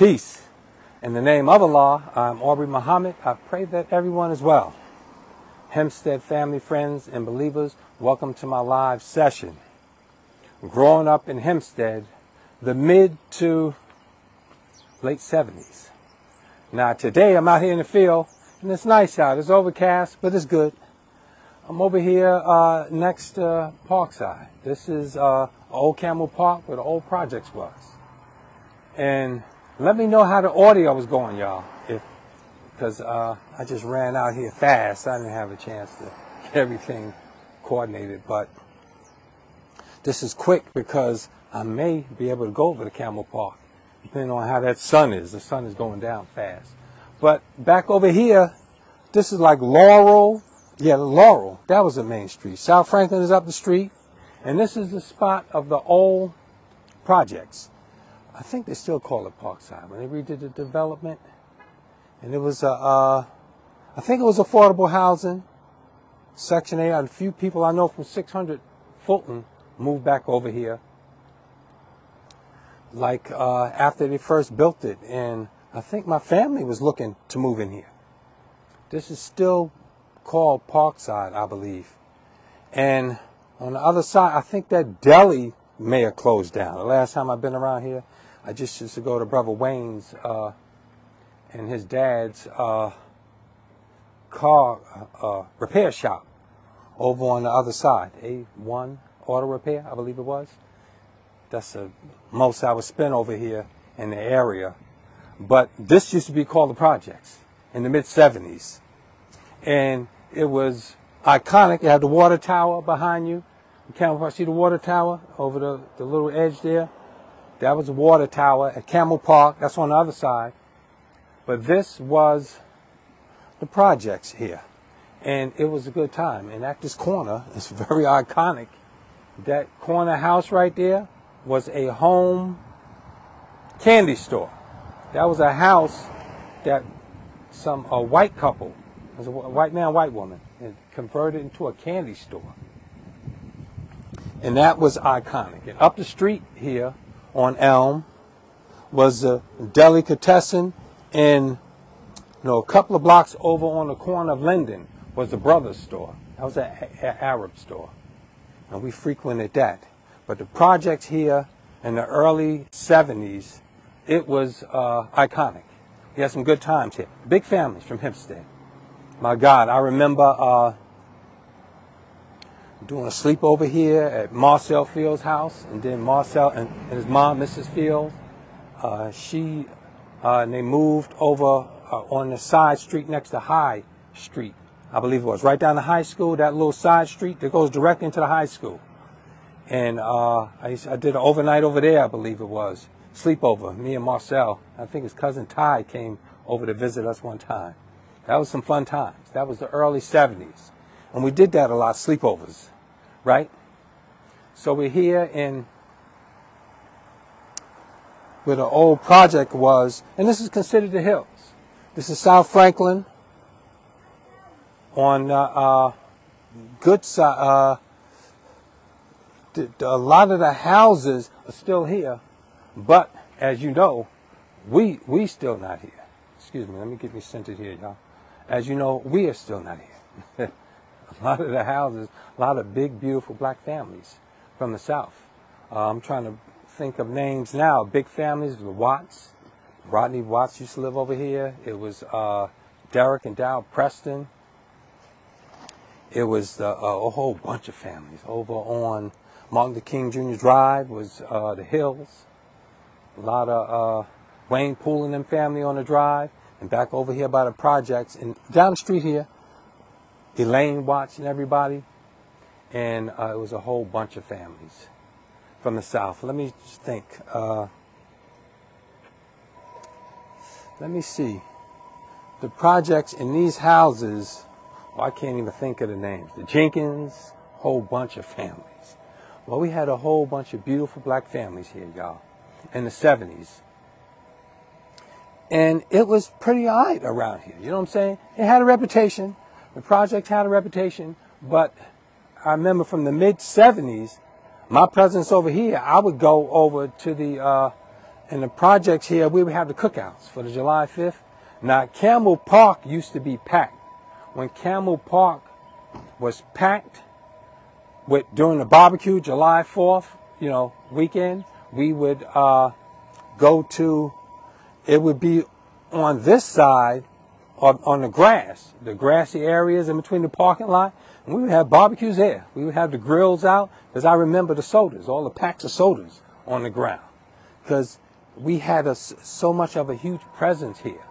Peace. In the name of Allah, I'm Aubrey Muhammad. I pray that everyone is well. Hemsptead family, friends, and believers, welcome to my live session. Growing up in Hemsptead, the mid to late 70s. Now today I'm out here in the field, and it's nice out. It's overcast, but it's good. I'm over here next to Parkside. This is Old Campbell Park where the old projects was. And let me know how the audio was going, y'all, because I just ran out here fast. I didn't have a chance to get everything coordinated, but this is quick because I may be able to go over to Campbell Park, depending on how that sun is. The sun is going down fast. But back over here, this is like Laurel. Yeah, Laurel. That was the main street. South Franklin is up the street, and this is the spot of the old projects. I think they still call it Parkside. When they redid the development, and it was I think it was affordable housing, Section 8. A few people I know from 600 Fulton moved back over here, like after they first built it, and I think my family was looking to move in here. This is still called Parkside, I believe. And on the other side, I think that deli may have closed down. The last time I've been around here, I just used to go to Brother Wayne's and his dad's car repair shop over on the other side. A1 Auto Repair, I believe it was. That's the most I would spend over here in the area. But this used to be called the Projects in the mid-70s. And it was iconic. It had the water tower behind you. You can't see the water tower over the little edge there. That was the water tower at Campbell Park. That's on the other side. But this was the projects here. And it was a good time. And at this corner, it's very iconic. That corner house right there was a home candy store. That was a house that a white couple, it was a white man, white woman, and converted into a candy store. And that was iconic. And up the street here, on Elm was a delicatessen, and a couple of blocks over on the corner of Linden was the Brothers store. That was an Arab store, and we frequented that. But the projects here in the early 70s, it was iconic. We had some good times here. Big families from Hempstead. My God, I remember doing a sleepover here at Marcel Field's house, and then Marcel and his mom, Mrs. Field, they moved over on the side street next to High Street, I believe it was, right down the high school, that little side street that goes directly into the high school. And I did an overnight over there, I believe it was, sleepover, me and Marcel. I think his cousin Ty came over to visit us one time. That was some fun times. That was the early 70s. And we did that a lot, sleepovers, right? So we're here in where the old project was, and this is considered the Hills. This is South Franklin on good side. A lot of the houses are still here, but as you know, we still not here. Excuse me, let me get me centered here, y'all. As you know, we are still not here. A lot of the houses, a lot of big, beautiful black families from the South. I'm trying to think of names now. Big families, the Watts. Rodney Watts used to live over here. It was Derek and Dow Preston. It was a whole bunch of families. Over on Martin Luther King Jr. Drive was the Hills. A lot of Wayne Poole and them family on the drive. And back over here by the projects. And down the street here, Elaine Watts and everybody. And it was a whole bunch of families from the South. Let me just think. Let me see. The projects in these houses, well, I can't even think of the names. The Jenkins, whole bunch of families. Well, we had a whole bunch of beautiful black families here, y'all, in the 70s. And it was pretty all right around here. You know what I'm saying? It had a reputation. The project had a reputation. But I remember from the mid-70s, my presence over here, I would go over to the in the projects here, we would have the cookouts for the July 5th. Now, Campbell Park used to be packed. When Campbell Park was packed during the barbecue, July 4th, weekend, we would go to, it would be on this side on the grass, the grassy areas in between the parking lot, and we would have barbecues there. We would have the grills out, because I remember the sodas, all the packs of sodas on the ground, because we had so much of a huge presence here.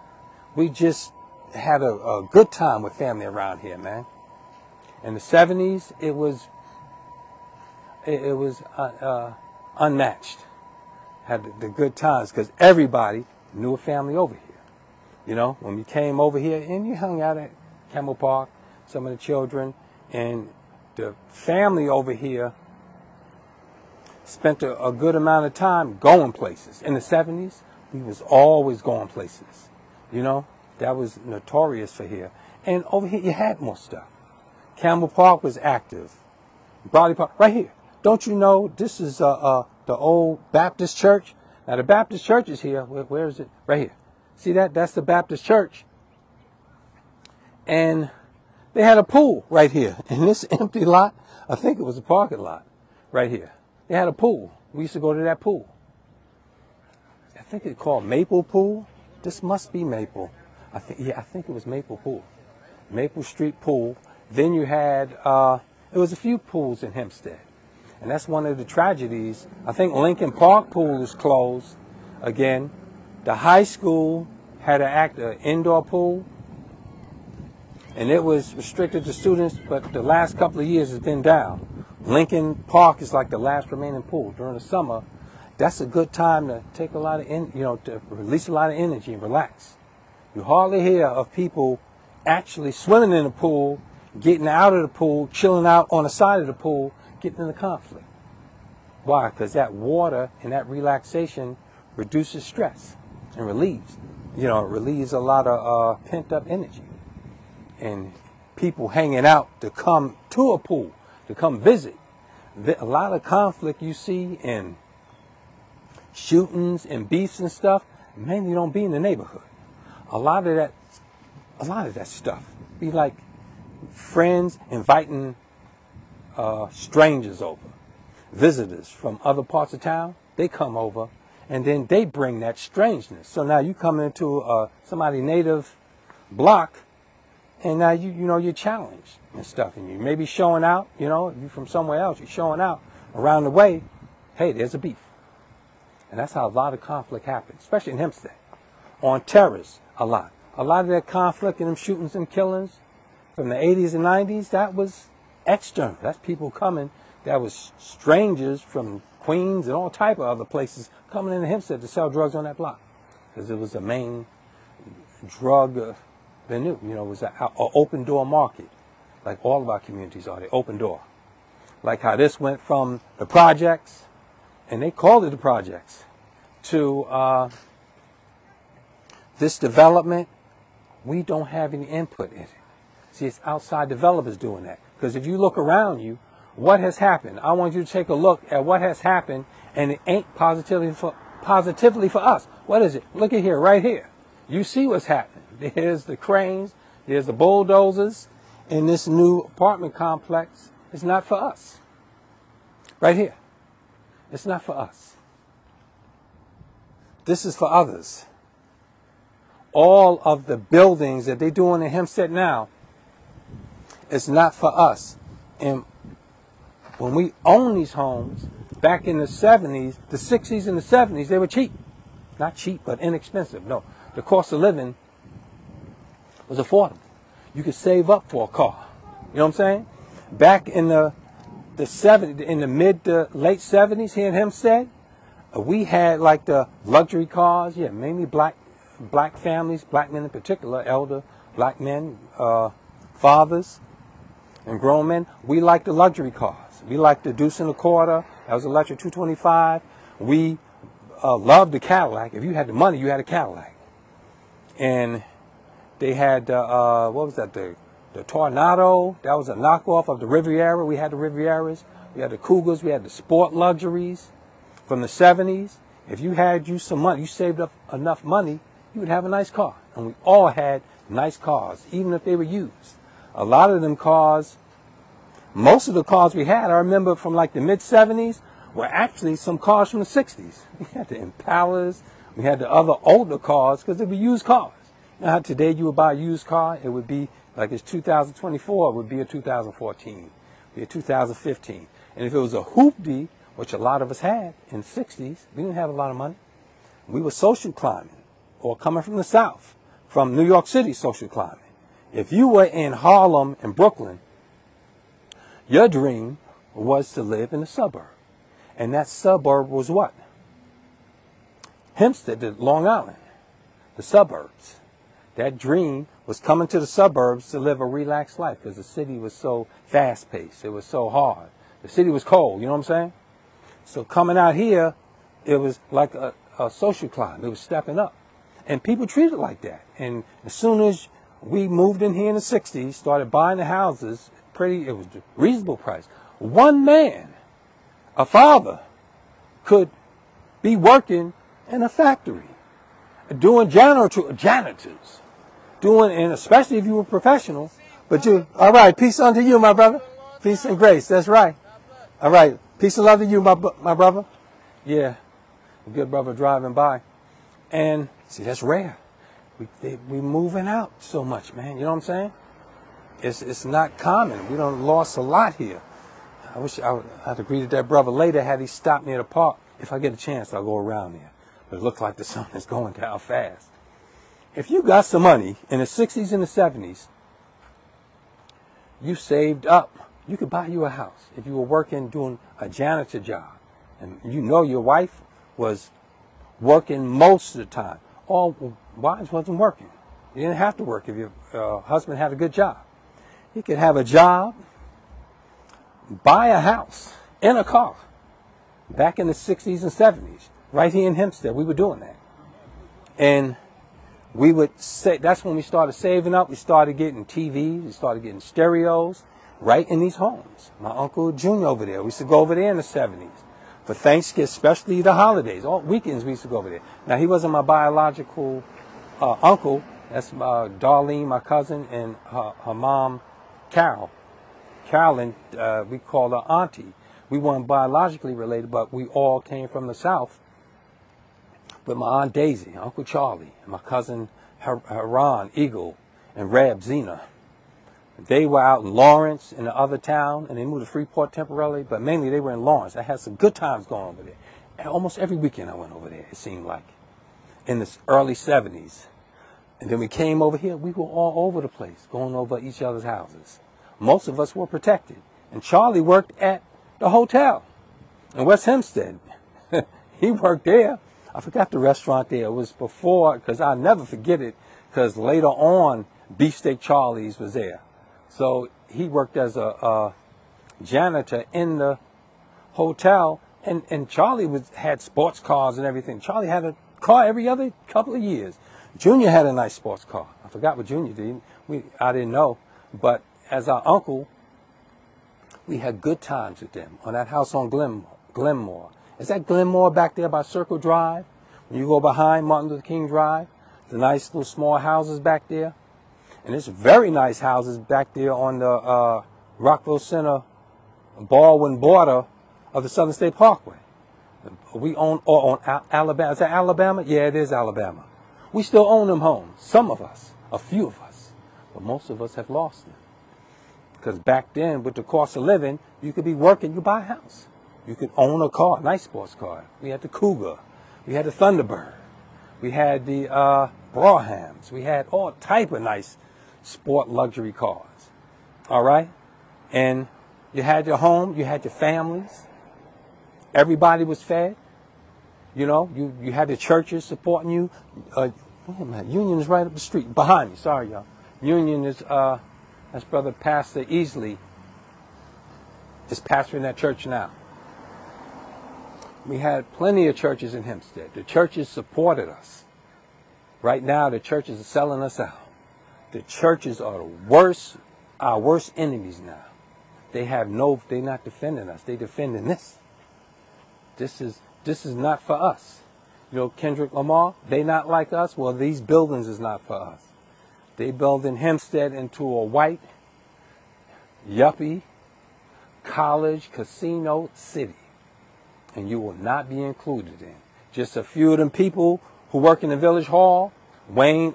We just had a good time with family around here, man. In the 70s, it was unmatched. Had the good times, because everybody knew a family over here. When we came over here, and you hung out at Campbell Park, some of the children, and the family over here spent a good amount of time going places. In the 70s, we was always going places. That was notorious for here. And over here, you had more stuff. Campbell Park was active. Brody Park, right here. Don't you know this is the old Baptist church? Now, the Baptist church is here. Where is it? Right here. See that? That's the Baptist church. And they had a pool right here. In this empty lot, I think it was a parking lot right here. They had a pool. We used to go to that pool. I think it's called Maple Pool. This must be Maple. I think it was Maple Pool. Maple Street Pool. Then you had, it was a few pools in Hempstead. And that's one of the tragedies. I think Lincoln Park Pool is closed again. The high school had an indoor pool. And it was restricted to students, but the last couple of years has been down. Lincoln Park is like the last remaining pool during the summer. That's a good time to take a lot of, to release a lot of energy and relax. You hardly hear of people actually swimming in the pool, getting out of the pool, chilling out on the side of the pool, getting in a conflict. Why? Because that water and that relaxation reduces stress and relieves a lot of pent-up energy. And people hanging out to come to a pool, to come visit. A lot of conflict you see in shootings and beefs and stuff mainly don't be in the neighborhood. A lot of that stuff be like friends inviting strangers over, visitors from other parts of town. They come over, and then they bring that strangeness. So now you come into somebody's native block, and now you're challenged and stuff, and you may be showing out. If you're from somewhere else, you're showing out around the way. Hey, there's a beef. And that's how a lot of conflict happens, especially in Hempstead. On terrace, a lot. A lot of that conflict and them shootings and killings from the 80s and 90s, that was external. That's people coming. That was strangers from Queens and all type of other places coming into Hempstead to sell drugs on that block. Because it was the main drug venue. It was an open door market. Like all of our communities are. They open door. Like how this went from the projects, and they called it the projects, to this development. We don't have any input in it. See, it's outside developers doing that. Because if you look around you, what has happened? I want you to take a look at what has happened, and it ain't positively for us. What is it? Look at here, right here. You see what's happening. There's the cranes, there's the bulldozers, and this new apartment complex is not for us. Right here. It's not for us. This is for others. All of the buildings that they're doing in Hempstead now, it's not for us. And when we owned these homes back in the 70s, the 60s and the 70s, they were cheap. Not cheap, but inexpensive. No, the cost of living was affordable. You could save up for a car. You know what I'm saying? Back in the 70s, in the mid to late 70s here in Hempstead, we had like the luxury cars. Yeah, mainly black families, black men in particular, elder black men, fathers, and grown men. We liked the luxury cars. We liked the Deuce and a Quarter. That was electric 225. We loved the Cadillac. If you had the money, you had a Cadillac. And they had what was that? The Tornado. That was a knockoff of the Riviera. We had the Rivieras. We had the Cougars. We had the sport luxuries from the 70s. If you had you some money, you saved up enough money, you would have a nice car. And we all had nice cars, even if they were used. A lot of them cars, most of the cars we had, I remember from like the mid-70s, were actually some cars from the 60s. We had the Impalas, we had the other older cars, because they were used cars. You know how today you would buy a used car, it would be, like it's 2024, it would be a 2014, be a 2015. And if it was a hoopty, which a lot of us had in the 60s, we didn't have a lot of money. We were social climbing, or coming from the South, from New York City social climbing. If you were in Harlem and Brooklyn, your dream was to live in a suburb. And that suburb was what? Hemsptead, Long Island, the suburbs. That dream was coming to the suburbs to live a relaxed life because the city was so fast-paced. It was so hard. The city was cold, you know what I'm saying? So coming out here, it was like a social climb. It was stepping up. And people treated it like that. And as soon as we moved in here in the 60s, started buying the houses, it was a reasonable price. One man, a father, could be working in a factory, doing janitors, and especially if you were professional. But you, all right, peace unto you, my brother. Peace and grace, that's right. All right, peace and love to you, my brother. Yeah, a good brother driving by. And, see, that's rare. We moving out so much, man, you know what I'm saying? It's not common. We done lost a lot here. I wish I'd agree with that brother later had he stopped me at a park. If I get a chance, I'll go around there. But it looks like the sun is going down fast. If you got some money in the 60s and the 70s, you saved up. You could buy you a house if you were working, doing a janitor job. And you know your wife was working most of the time. All wives wasn't working. You didn't have to work if your husband had a good job. He could have a job, buy a house, and a car. Back in the 60s and 70s, right here in Hempstead, we were doing that. And we would say, that's when we started saving up. We started getting TVs, we started getting stereos right in these homes. My Uncle Junior over there, we used to go over there in the 70s. For Thanksgiving, especially the holidays, all weekends we used to go over there. Now, he wasn't my biological uncle. That's Darlene, my cousin, and her mom, Carolyn, we called her auntie. We weren't biologically related, but we all came from the South. With my Aunt Daisy, Uncle Charlie, and my cousin Haran, Eagle, and Reb, Zena. They were out in Lawrence, in the other town, and they moved to Freeport temporarily, but mainly they were in Lawrence. I had some good times going over there. And almost every weekend I went over there, it seemed like, in the early 70s. And then we came over here, we were all over the place, going over each other's houses. Most of us were protected. And Charlie worked at the hotel in West Hempstead. He worked there. I forgot the restaurant there. It was before, because I'll never forget it, because later on, Beefsteak Charlie's was there. So he worked as a janitor in the hotel, and Charlie had sports cars and everything. Charlie had a car every other couple of years. Junior had a nice sports car. I forgot what Junior did. I didn't know. But as our uncle, we had good times with them on that house on Glenmore. Is that Glenmore back there by Circle Drive? When you go behind Martin Luther King Drive, the nice little small houses back there. And there's very nice houses back there on the Rockville Center, Baldwin border of the Southern State Parkway. We own, or on Alabama. Is that Alabama? Yeah, it is Alabama. We still own them homes. Some of us, a few of us, but most of us have lost them. Because back then, with the cost of living, you could be working, you buy a house. You could own a car, a nice sports car. We had the Cougar. We had the Thunderbird. We had the Broughams. We had all type of nice sport luxury cars. All right? And you had your home. You had your families. Everybody was fed. You know, you had the churches supporting you. Wait a minute. Union is right up the street. Behind me. Sorry, y'all. Union is, that's Brother Pastor Easley is pastoring that church now. We had plenty of churches in Hempstead. The churches supported us. Right now, the churches are selling us out. The churches are our worst enemies now. They're not defending us. They're defending this. This is not for us. You know, Kendrick Lamar, they not like us. Well, these buildings is not for us. They building Hemsptead into a white, yuppie, college, casino city. And you will not be included in. Just a few of them people who work in the village hall, Wayne,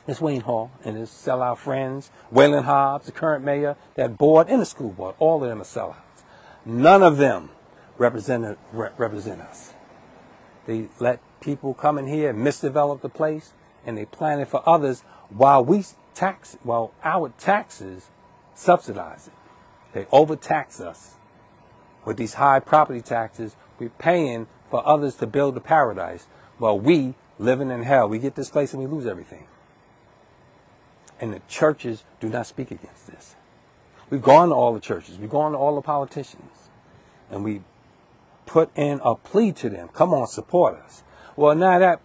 it's Wayne Hall and his sellout friends, Waylon Hobbs, the current mayor, that board, and the school board, all of them are sellouts. None of them represent us. They let people come in here and misdevelop the place, and they plan it for others while our taxes subsidize it. They overtax us with these high property taxes. We're paying for others to build a paradise while we living in hell. We get this place and we lose everything. And the churches do not speak against this. We've gone to all the churches. We've gone to all the politicians. And we put in a plea to them. Come on, support us. Well, now that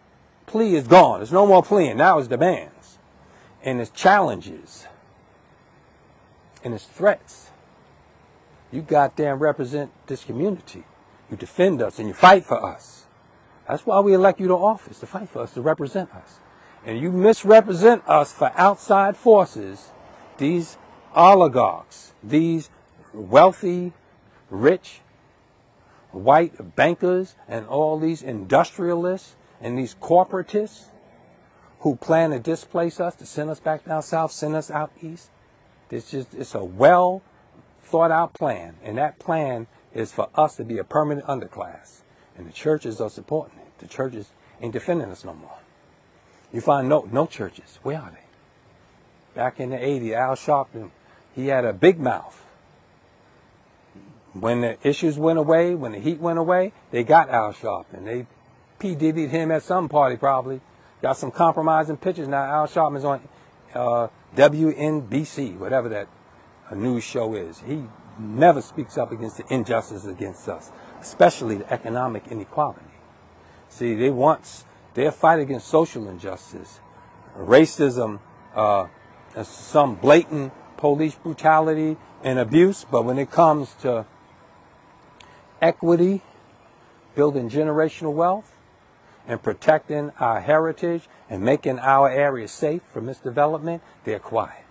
plea is gone. There's no more pleading. Now it's demands. And it's challenges. And it's threats. You goddamn represent this community. You defend us and you fight for us. That's why we elect you to office, to fight for us, to represent us. And you misrepresent us for outside forces, these oligarchs, these wealthy, rich, white bankers, and all these industrialists and these corporatists who plan to displace us, to send us back down south, send us out east. It's a well thought out plan. And that plan is for us to be a permanent underclass. And the churches are supporting it. The churches ain't defending us no more. You find no churches. Where are they? Back in the 80s, Al Sharpton, he had a big mouth. When the issues went away, when the heat went away, they got Al Sharpton. They P. Diddy'd him at some party probably. Got some compromising pictures. Now Al Sharpton's on WNBC, whatever that news show is. He never speaks up against the injustice against us, especially the economic inequality. See, their fight against social injustice, racism, some blatant police brutality and abuse, but when it comes to equity, building generational wealth, and protecting our heritage and making our areas safe from misdevelopment, they're quiet.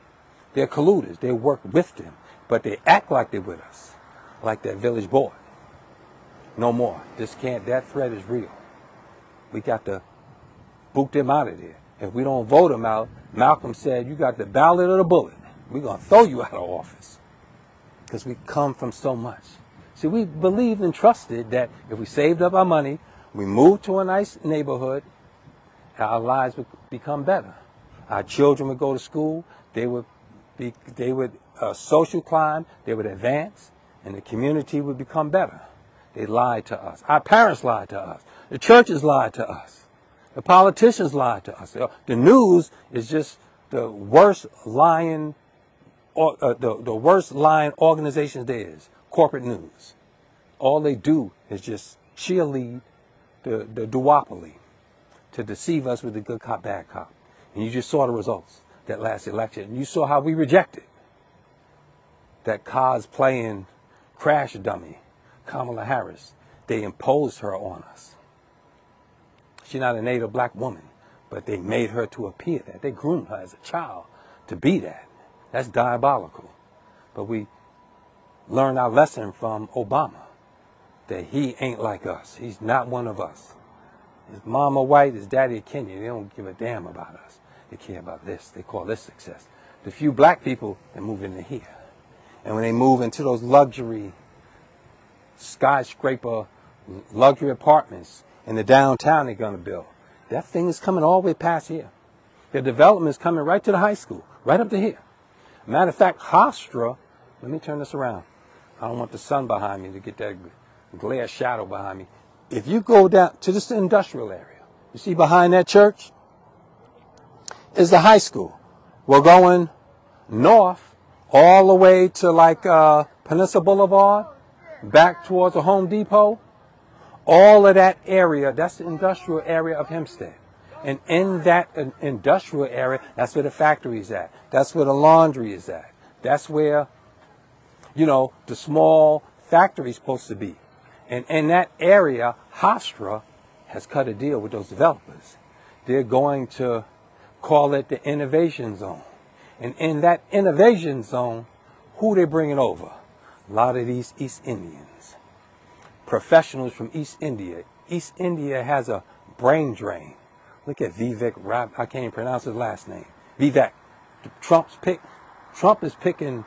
They're colluders. They work with them, but they act like they're with us, like that village board. No more. That threat is real. We got to boot them out of there. If we don't vote them out, Malcolm said, you got the ballot or the bullet. We're going to throw you out of office. Because we come from so much. See, we believed and trusted that if we saved up our money, we moved to a nice neighborhood, our lives would become better. Our children would go to school, they would social climb, they would advance, and the community would become better. They lied to us. Our parents lied to us. The churches lied to us. The politicians lied to us. The news is just the worst lying, the worst lying organizations there is. Corporate news. All they do is just cheerlead the duopoly to deceive us with the good cop, bad cop. And you just saw the results that last election. And you saw how we rejected that cosplaying crash dummy, Kamala Harris. They imposed her on us. She's not a native black woman, but they made her to appear that. They groomed her as a child to be that. That's diabolical. But we learned our lesson from Obama, that he ain't like us. He's not one of us. His mama white, his daddy a Kenyan. They don't give a damn about us. They care about this. They call this success. The few black people that move into here. And when they move into those luxury skyscraper, luxury apartments in the downtown they're going to build, that thing is coming all the way past here. The development is coming right to the high school, right up to here. Matter of fact, Hofstra, let me turn this around. I don't want the sun behind me to get that glare shadow behind me. If you go down to this industrial area, you see behind that church is the high school. We're going north all the way to like Peninsula Boulevard, back towards the Home Depot. All of that area, that's the industrial area of Hempstead. And in that industrial area, that's where the factory is at. That's where the laundry is at. That's where, the small factory is supposed to be. And in that area, Hofstra has cut a deal with those developers. They're going to call it the innovation zone. And in that innovation zone, who they bringing over? A lot of these East Indians, professionals from East India. East India has a brain drain. Look at Vivek Rav. I can't even pronounce his last name. Vivek. Trump is picking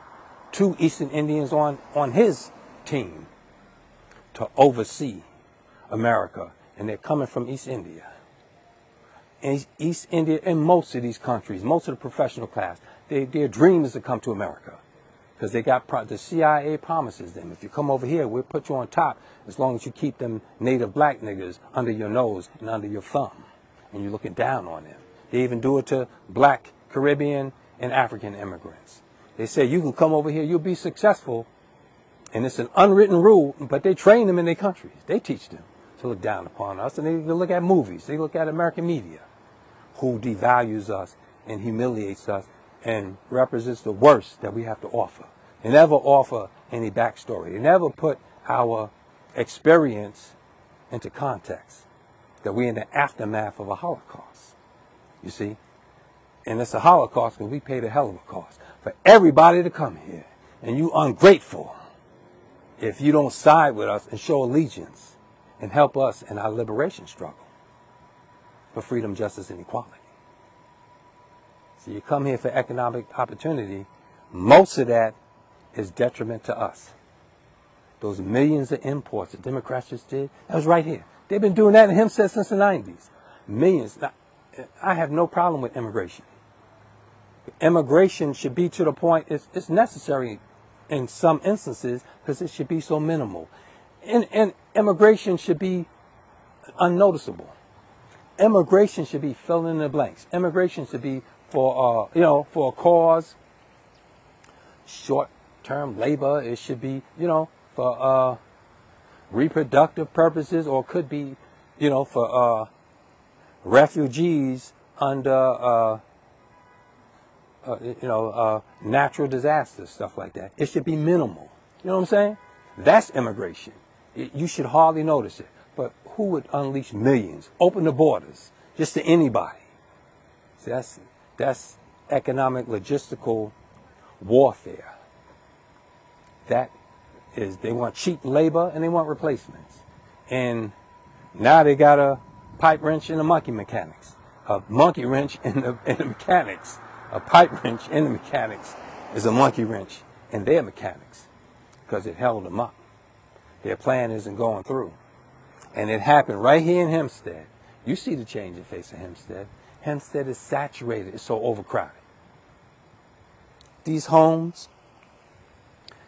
2 Eastern Indians on his team to oversee America, and they're coming from East India. And East India and most of these countries, most of the professional class, their dream is to come to America because they got the CIA promises them. If you come over here, we'll put you on top as long as you keep them native black niggas under your nose and under your thumb, and you're looking down on them. They even do it to black, Caribbean, and African immigrants. They say you can come over here, you'll be successful, and it's an unwritten rule, but they train them in their countries. They teach them to look down upon us, and they look at movies. They look at American media, who devalues us and humiliates us and represents the worst that we have to offer. They never offer any backstory. They never put our experience into context, that we're in the aftermath of a Holocaust, you see? And it's a Holocaust because we paid a hell of a cost for everybody to come here. And you ungrateful if you don't side with us and show allegiance and help us in our liberation struggle for freedom, justice, and equality. So you come here for economic opportunity. Most of that is detriment to us. Those millions of imports the Democrats just did, that was right here. They've been doing that in Hemsptead since the 90s. Millions. Now, I have no problem with immigration. Immigration should be to the point it's necessary in some instances because it should be so minimal. And immigration should be unnoticeable. Immigration should be filling in the blanks. Immigration should be for for a cause, short-term labor. It should be for reproductive purposes, or could be for refugees under natural disasters, stuff like that. It should be minimal. You know what I'm saying? That's immigration. You should hardly notice it. But who would unleash millions? Open the borders just to anybody. See, that's economic, logistical warfare. That is, they want cheap labor and they want replacements. And now they got a pipe wrench in the monkey mechanics, a monkey wrench in the mechanics. A pipe wrench in the mechanics is a monkey wrench in their mechanics because it held them up. Their plan isn't going through. And it happened right here in Hempstead. You see the change in face of Hempstead. Hempstead is saturated. It's so overcrowded. These homes,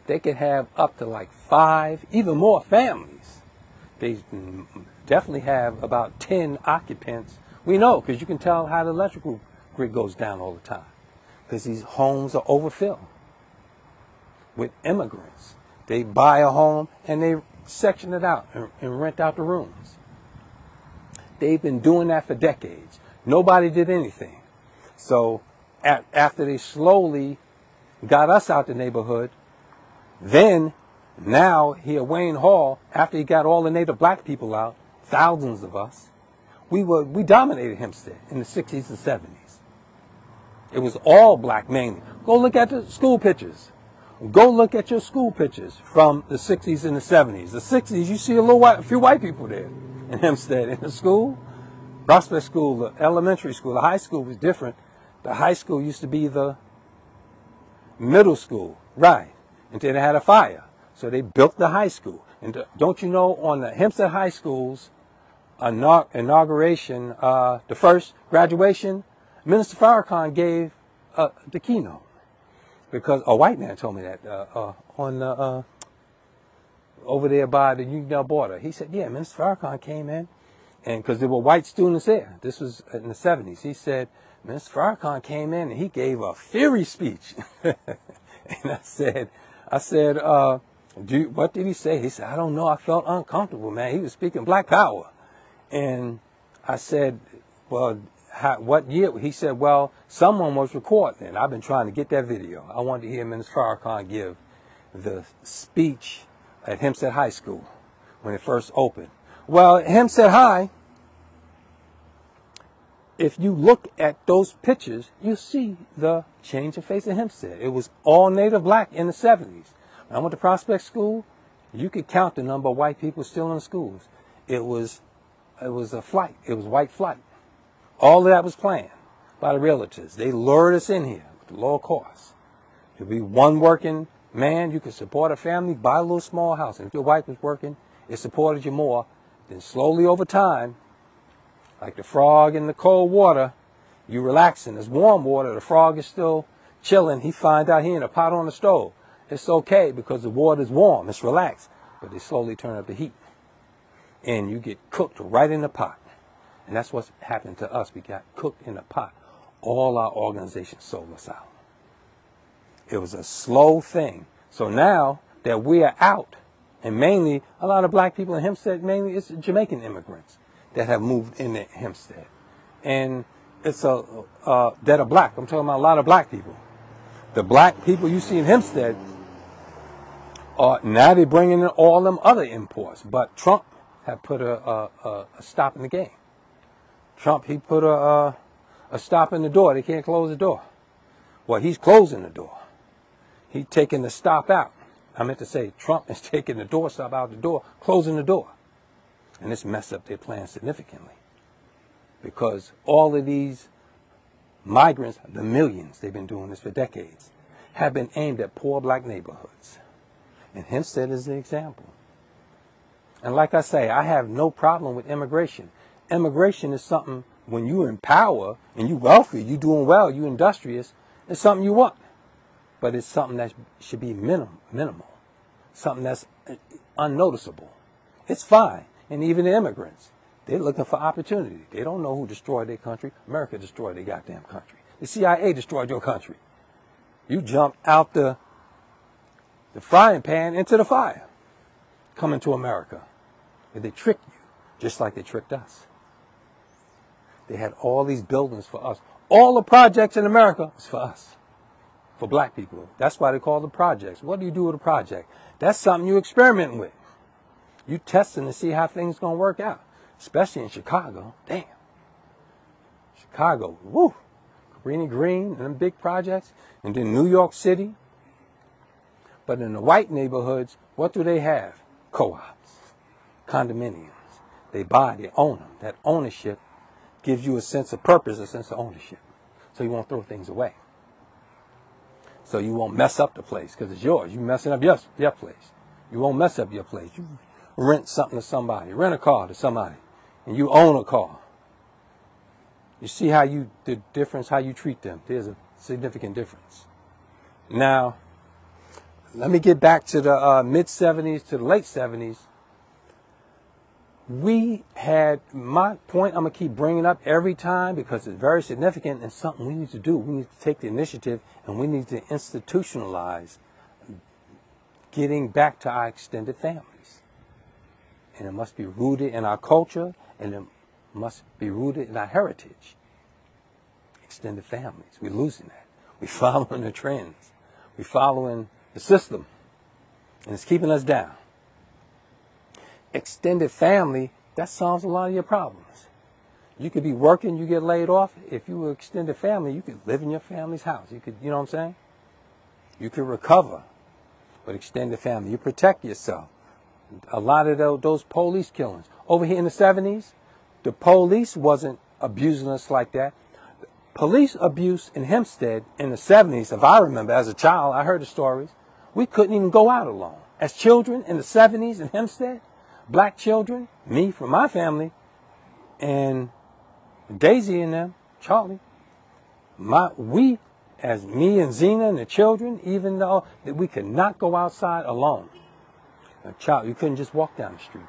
they could have up to like 5, even more families. They definitely have about 10 occupants. We know because you can tell how the electrical grid goes down all the time. Because these homes are overfilled with immigrants. They buy a home and they section it out and rent out the rooms. They've been doing that for decades. Nobody did anything. So after they slowly got us out the neighborhood, then now here at Wayne Hall, after he got all the native black people out, thousands of us, we dominated Hempstead in the 60s and 70s. It was all black mainly. Go look at the school pictures. Go look at your school pictures from the 60s and the 70s. The 60s, you see a few white people there in Hempstead. In the school, Prospect School, the elementary school, the high school was different. The high school used to be the middle school, right? Until they had a fire. So they built the high school. And don't you know, on the Hempstead High School's inauguration, the first graduation, Minister Farrakhan gave the keynote. Because a white man told me that over there by the Union border. He said, yeah, Minister Farrakhan came in, and because there were white students there. This was in the 70s. He said, Minister Farrakhan came in and he gave a fiery speech. And I said, what did he say? He said, I don't know. I felt uncomfortable, man. He was speaking black power. And I said, well, what year? He said, well, someone was recording it. I've been trying to get that video. I wanted to hear Minister Farrakhan give the speech at Hempstead High School when it first opened. Well, Hempstead High, if you look at those pictures, you see the change of face of Hempstead. It was all native black in the 70s. When I went to Prospect School, you could count the number of white people still in the schools. It was a flight. It was white flight. All of that was planned by the realtors. They lured us in here with the low cost. You'd be one working man, you could support a family, buy a little small house. And if your wife was working, it supported you more. Then slowly over time, like the frog in the cold water, you relaxing. There's warm water, the frog is still chilling. He finds out he in a pot on the stove. It's okay because the water's warm, it's relaxed. But they slowly turn up the heat. And you get cooked right in the pot. And that's what's happened to us. We got cooked in the pot. All our organizations sold us out. It was a slow thing. So now that we are out, and mainly a lot of black people in Hempstead, mainly it's Jamaican immigrants that have moved into Hempstead. And it's that are black. I'm talking about a lot of black people. The black people you see in Hempstead, now they're bringing in all them other imports. But Trump have put a stop in the game. Trump, he put a stop in the door. They can't close the door. Well, he's closing the door. He's taking the stop out. I meant to say Trump is taking the door stop out the door, closing the door. And this messed up their plans significantly. Because all of these migrants, the millions, they've been doing this for decades, have been aimed at poor black neighborhoods. And Hempstead is the example. And like I say, I have no problem with immigration. Immigration is something, when you're in power and you're wealthy, you're doing well, you're industrious, it's something you want. But it's something that should be minimal. Something that's unnoticeable. It's fine. And even the immigrants, they're looking for opportunity. They don't know who destroyed their country. America destroyed their goddamn country. The CIA destroyed your country. You jumped out the frying pan into the fire coming to America. And they tricked you, just like they tricked us. They had all these buildings for us. All the projects in America was for us, for black people. That's why they call them projects. What do you do with a project? That's something you experiment with. You testing to see how things going to work out, especially in Chicago. Damn. Chicago, woo. Greeny Green and them big projects. And then New York City. But in the white neighborhoods, what do they have? Co-ops, condominiums. They buy, they own them. That ownership gives you a sense of purpose, a sense of ownership. So you won't throw things away. So you won't mess up the place because it's yours. You messing up your place. You won't mess up your place. You rent something to somebody, rent a car to somebody, and you own a car. You see how the difference, how you treat them. There's a significant difference. Now, let me get back to the mid-'70s to the late 70s. We had, my point I'm going to keep bringing up every time because it's very significant and something we need to do. We need to take the initiative and we need to institutionalize getting back to our extended families. And it must be rooted in our culture and it must be rooted in our heritage. Extended families. We're losing that. We're following the trends. We're following the system. And it's keeping us down. Extended family, that solves a lot of your problems. You could be working, you get laid off. If you were extended family, you could live in your family's house. You could, you know what I'm saying? You could recover with extended family. You protect yourself. A lot of those police killings. Over here in the 70s, the police wasn't abusing us like that. Police abuse in Hempstead in the 70s, if I remember, as a child, I heard the stories. We couldn't even go out alone. As children in the 70s in Hempstead, black children, me from my family, and Daisy and them, Charlie, we, as me and Zena and the children, even though that we could not go outside alone. A child, you couldn't just walk down the street.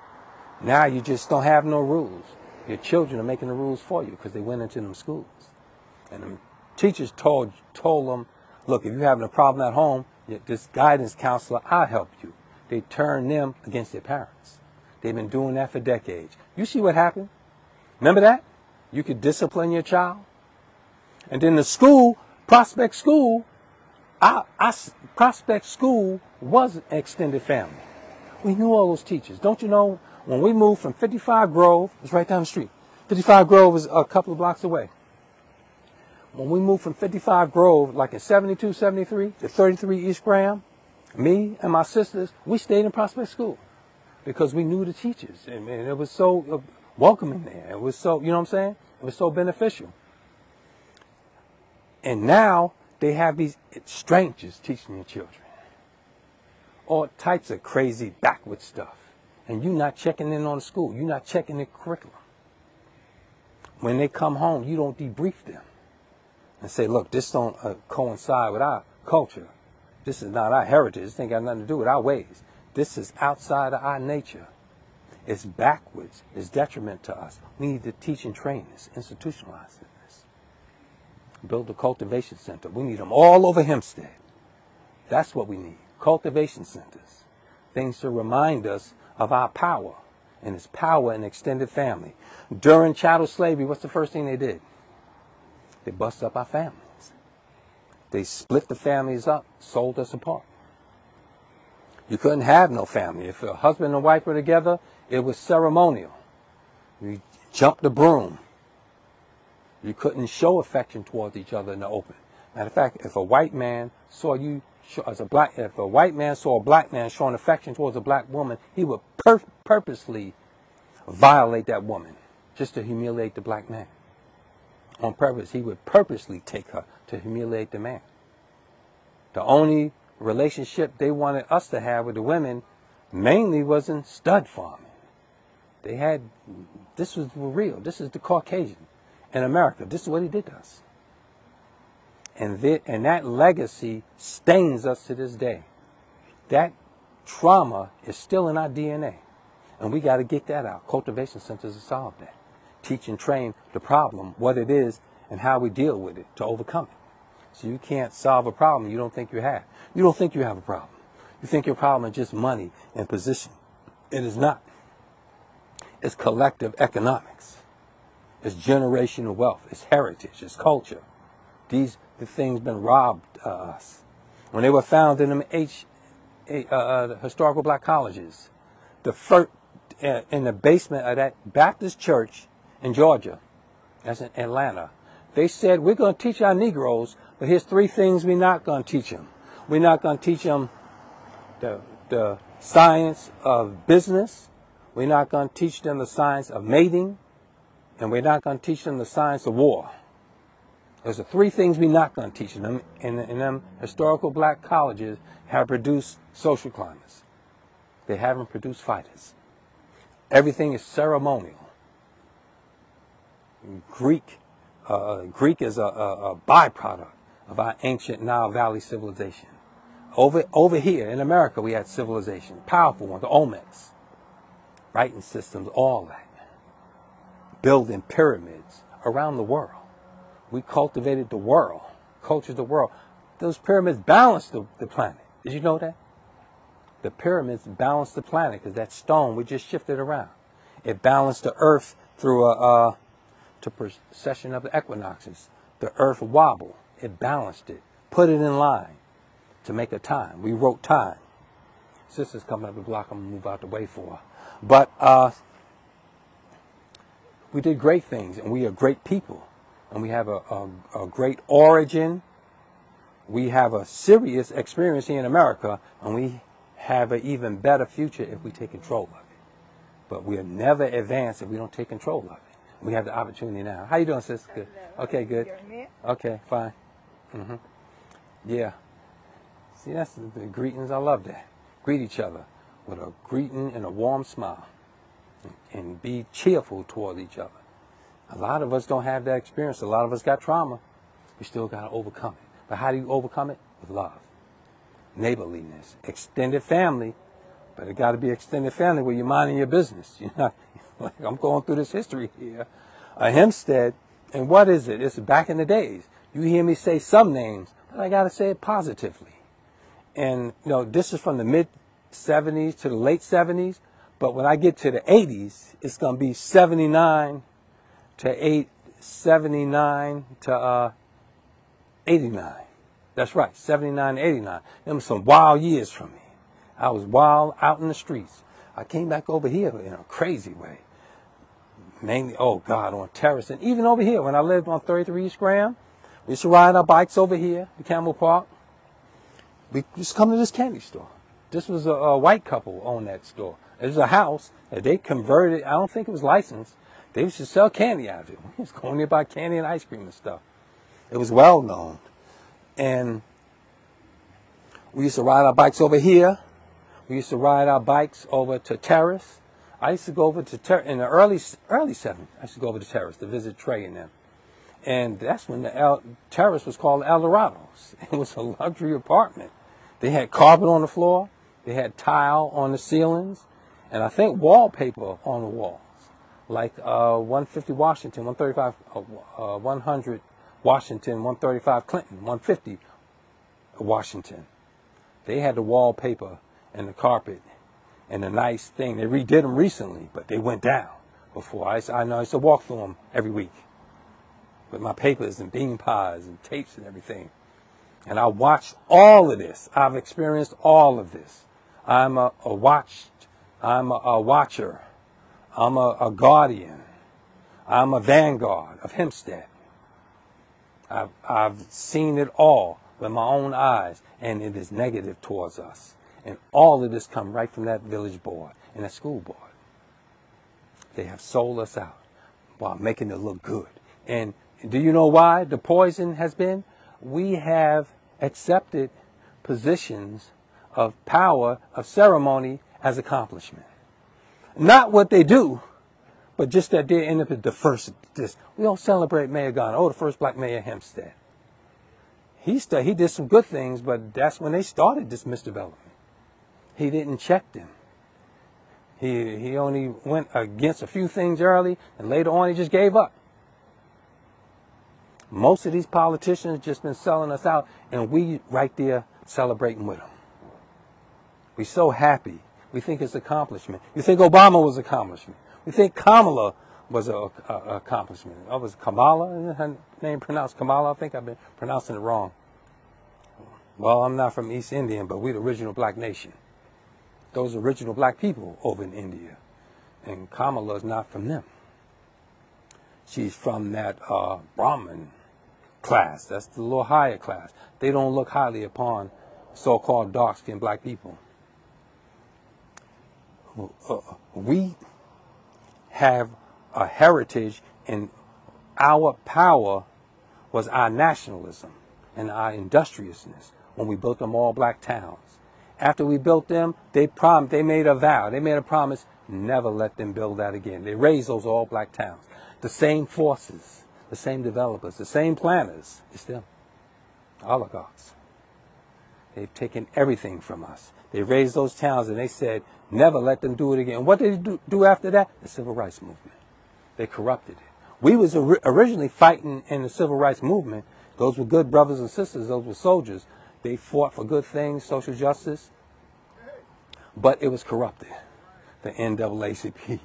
Now you just don't have no rules. Your children are making the rules for you because they went into them schools. And the teachers told them, look, if you're having a problem at home, this guidance counselor, I'll help you. They turn them against their parents. They've been doing that for decades. You see what happened? Remember that? You could discipline your child. And then the school, Prospect School, Prospect School was an extended family. We knew all those teachers. Don't you know, when we moved from 55 Grove, it's right down the street. 55 Grove was a couple of blocks away. When we moved from 55 Grove, like in 72, 73, to 33 East Graham, me and my sisters, we stayed in Prospect School because we knew the teachers. And it was so welcoming there. It was so, you know what I'm saying? It was so beneficial. And now they have these strangers teaching your children. All types of crazy backward stuff. And you're not checking in on the school. You're not checking the curriculum. When they come home, you don't debrief them and say, look, this don't coincide with our culture. This is not our heritage. This ain't got nothing to do with our ways. This is outside of our nature. It's backwards. It's detriment to us. We need to teach and train this, institutionalize this. Build a cultivation center. We need them all over Hempstead. That's what we need. Cultivation centers. Things to remind us of our power. And it's power in extended family. During chattel slavery, what's the first thing they did? They bust up our families. They split the families up, sold us apart. You couldn't have no family. If a husband and wife were together, it was ceremonial. You jumped the broom. You couldn't show affection towards each other in the open. Matter of fact, if a white man saw you if a white man saw a black man showing affection towards a black woman, he would purposely violate that woman just to humiliate the black man. On purpose, he would purposely take her to humiliate the man. The only relationship they wanted us to have with the women mainly was in stud farming. They had, this was real. This is the Caucasian in America. This is what he did to us. And that legacy stains us to this day. That trauma is still in our DNA. And we got to get that out. Cultivation centers to solve that. Teach and train the problem, what it is, and how we deal with it to overcome it. So you can't solve a problem you don't think you have. You don't think you have a problem. You think your problem is just money and position. It is not. It's collective economics. It's generational wealth. It's heritage. It's culture. The things been robbed us. When they were found in them historical black colleges, in the basement of that Baptist church in Georgia, that's in Atlanta, they said, we're going to teach our Negroes, but here's 3 things we're not going to teach them. We're not going to teach them the science of business. We're not going to teach them the science of mating. And we're not going to teach them the science of war. Those are 3 things we're not going to teach them. And them historical black colleges have produced social climbers. They haven't produced fighters. Everything is ceremonial. Greek is a byproduct of our ancient Nile Valley civilization. Over here in America, we had civilization, powerful ones, the Olmecs, writing systems, all that. Building pyramids around the world. We cultivated the world, cultured the world. Those pyramids balanced the planet. Did you know that? The pyramids balanced the planet because that stone, we just shifted around. It balanced the earth through to precession of the equinoxes. The earth wobbled. It balanced it, put it in line to make a time. We wrote time. Sister's coming up the block. I'm going to move out the way for her. But we did great things, and we are great people. And we have a great origin. We have a serious experience here in America, and we have an even better future if we take control of it. But we'll never advance if we don't take control of it. We have the opportunity now. How you doing, sis? Good. Okay, good. Okay, fine. Yeah. See, that's the greetings. I love that. Greet each other with a greeting and a warm smile. And be cheerful toward each other. A lot of us don't have that experience. A lot of us got trauma. We still got to overcome it. But how do you overcome it? With love. Neighborliness. Extended family. But it got to be extended family where you're minding your business. You're not, like I'm going through this history here. A Hemsptead. And what is it? It's back in the days. You hear me say some names, but I got to say it positively. And, you know, this is from the mid-'70s to the late 70s. But when I get to the 80s, it's going to be 79 to 89. That's right, 79 to 89. Them were some wild years for me. I was wild out in the streets. I came back over here in a crazy way. Mainly, oh God, on Terrace. And even over here, when I lived on 33 East Graham, we used to ride our bikes over here to Campbell Park. We just come to this candy store. This was a white couple owned that store. It was a house that they converted. I don't think it was licensed. They used to sell candy out of it. We was going there to buy candy and ice cream and stuff. It was well known. And we used to ride our bikes over here. We used to ride our bikes over to Terrace. I used to go over to Terrace in the early 70s. I used to go over to Terrace to visit Trey and them. And that's when the Terrace was called Eldorado's. It was a luxury apartment. They had carpet on the floor. They had tile on the ceilings. And I think wallpaper on the walls. Like 150 Washington, 135, 100 Washington, 135 Clinton, 150 Washington. They had the wallpaper and the carpet and the nice thing. They redid them recently, but they went down before. I know I used to walk through them every week with my papers and bean pies and tapes and everything. And I watched all of this. I've experienced all of this. I'm a watcher. I'm a guardian. I'm a vanguard of Hemsptead. I've seen it all with my own eyes, and it is negative towards us. And all of this come right from that village board and that school board. They have sold us out while making it look good. And do you know why the poison has been? We have accepted positions of power, of ceremony as accomplishment. Not what they do, but just that they end up at the first. We don't celebrate Mayor Garner. Oh, the first black mayor of Hempstead. He did some good things, but that's when they started this misdevelopment. He didn't check them. He only went against a few things early, and later on he just gave up. Most of these politicians just been selling us out, and we right there celebrating with them. We're so happy. We think it's accomplishment. You think Obama was accomplishment. We think Kamala was an accomplishment. Oh, was Kamala? Her name pronounced Kamala? I think I've been pronouncing it wrong. Well, I'm not from East India, but we're the original black nation. Those original black people over in India. And Kamala is not from them. She's from that Brahmin class. That's the little higher class. They don't look highly upon so-called dark-skinned black people. We have a heritage, and our power was our nationalism and our industriousness when we built them all black towns. After we built them, they made a vow, they made a promise, never let them build that again. They raised those all black towns. The same forces, the same developers, the same planners, it's them, oligarchs. They've taken everything from us. They raised those towns and they said, never let them do it again. What did they do after that? The civil rights movement. They corrupted it. We was originally fighting in the civil rights movement. Those were good brothers and sisters. Those were soldiers. They fought for good things, social justice. But it was corrupted. The NAACP.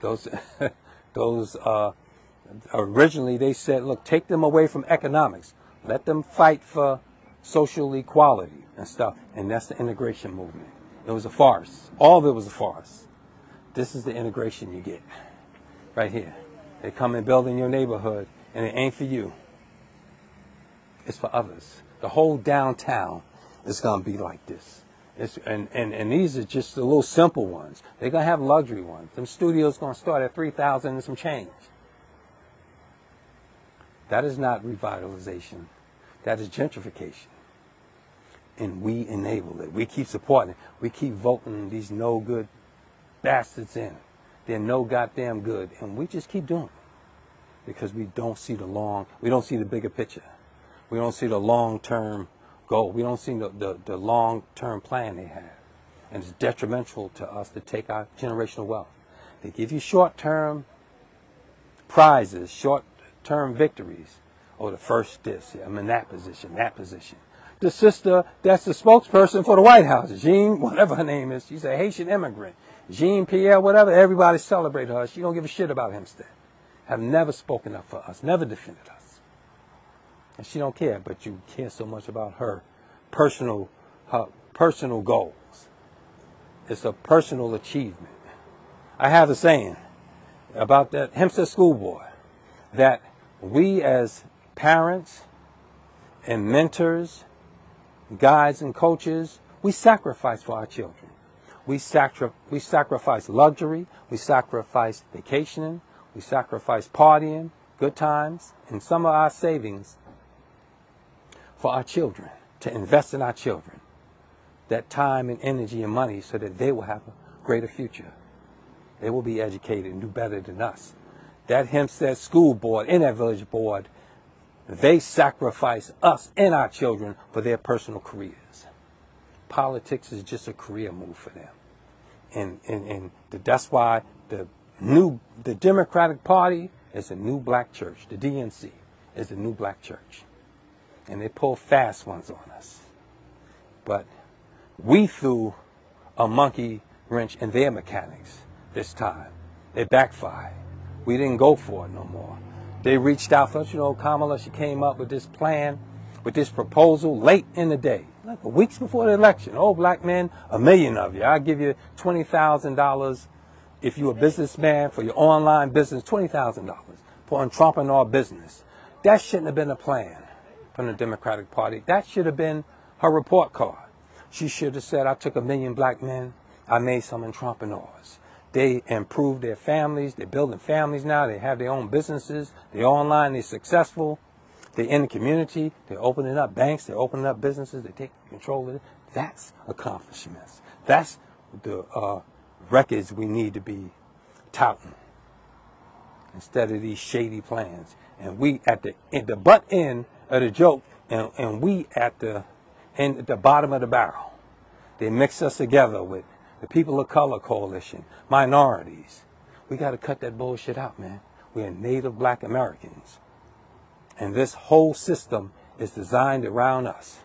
Those originally they said, look, take them away from economics. Let them fight for social equality and stuff. And that's the integration movement. It was a farce. All of it was a farce. This is the integration you get right here. They come and build in your neighborhood, and it ain't for you. It's for others. The whole downtown is going to be like this. And these are just the little simple ones. They're going to have luxury ones. Them studios going to start at $3,000 and some change. That is not revitalization. That is gentrification. And we enable it. We keep supporting it. We keep voting these no good bastards in. They're no goddamn good. And we just keep doing it. Because we don't see we don't see the bigger picture. We don't see the long-term goal. We don't see the long-term plan they have. And it's detrimental to us to take our generational wealth. They give you short-term prizes, short-term victories. Oh, the first this, I'm in that position, that position. The sister that's the spokesperson for the White House, Jean, whatever her name is, she's a Haitian immigrant. Jean Pierre, whatever, everybody celebrate her. She don't give a shit about Hempstead. Have never spoken up for us, never defended us. And she don't care, but you care so much about her personal goals. It's a personal achievement. I have a saying about that Hemsptead school board, that we as parents and mentors, guides and coaches, we sacrifice for our children. We sacrifice luxury, we sacrifice vacationing, we sacrifice partying, good times, and some of our savings for our children, to invest in our children. That time and energy and money so that they will have a greater future. They will be educated and do better than us. That Hempstead school board and that village board, they sacrifice us and our children for their personal careers. Politics is just a career move for them. And that's why the Democratic Party is a new black church. The DNC is a new black church. And they pull fast ones on us. But we threw a monkey wrench in their mechanics this time. They backfired. We didn't go for it no more. They reached out for us. You know, Kamala, she came up with this plan, with this proposal late in the day, like weeks before the election. Oh, black men, 1 million of you. I'll give you $20,000 if you're a businessman for your online business, $20,000 for entrepreneur business. That shouldn't have been a plan from the Democratic Party. That should have been her report card. She should have said, I took 1 million black men, I made some entrepreneurs. They improved their families, they're building families now, they have their own businesses, they're online, they're successful, they're in the community, they're opening up banks, they're opening up businesses, they're taking control of it. That's accomplishments. That's the records we need to be touting instead of these shady plans. And we at the butt end of the joke, and we at the bottom of the barrel. They mix us together with the People of Color Coalition, minorities. We got to cut that bullshit out, man. We are Native Black Americans. And this whole system is designed around us,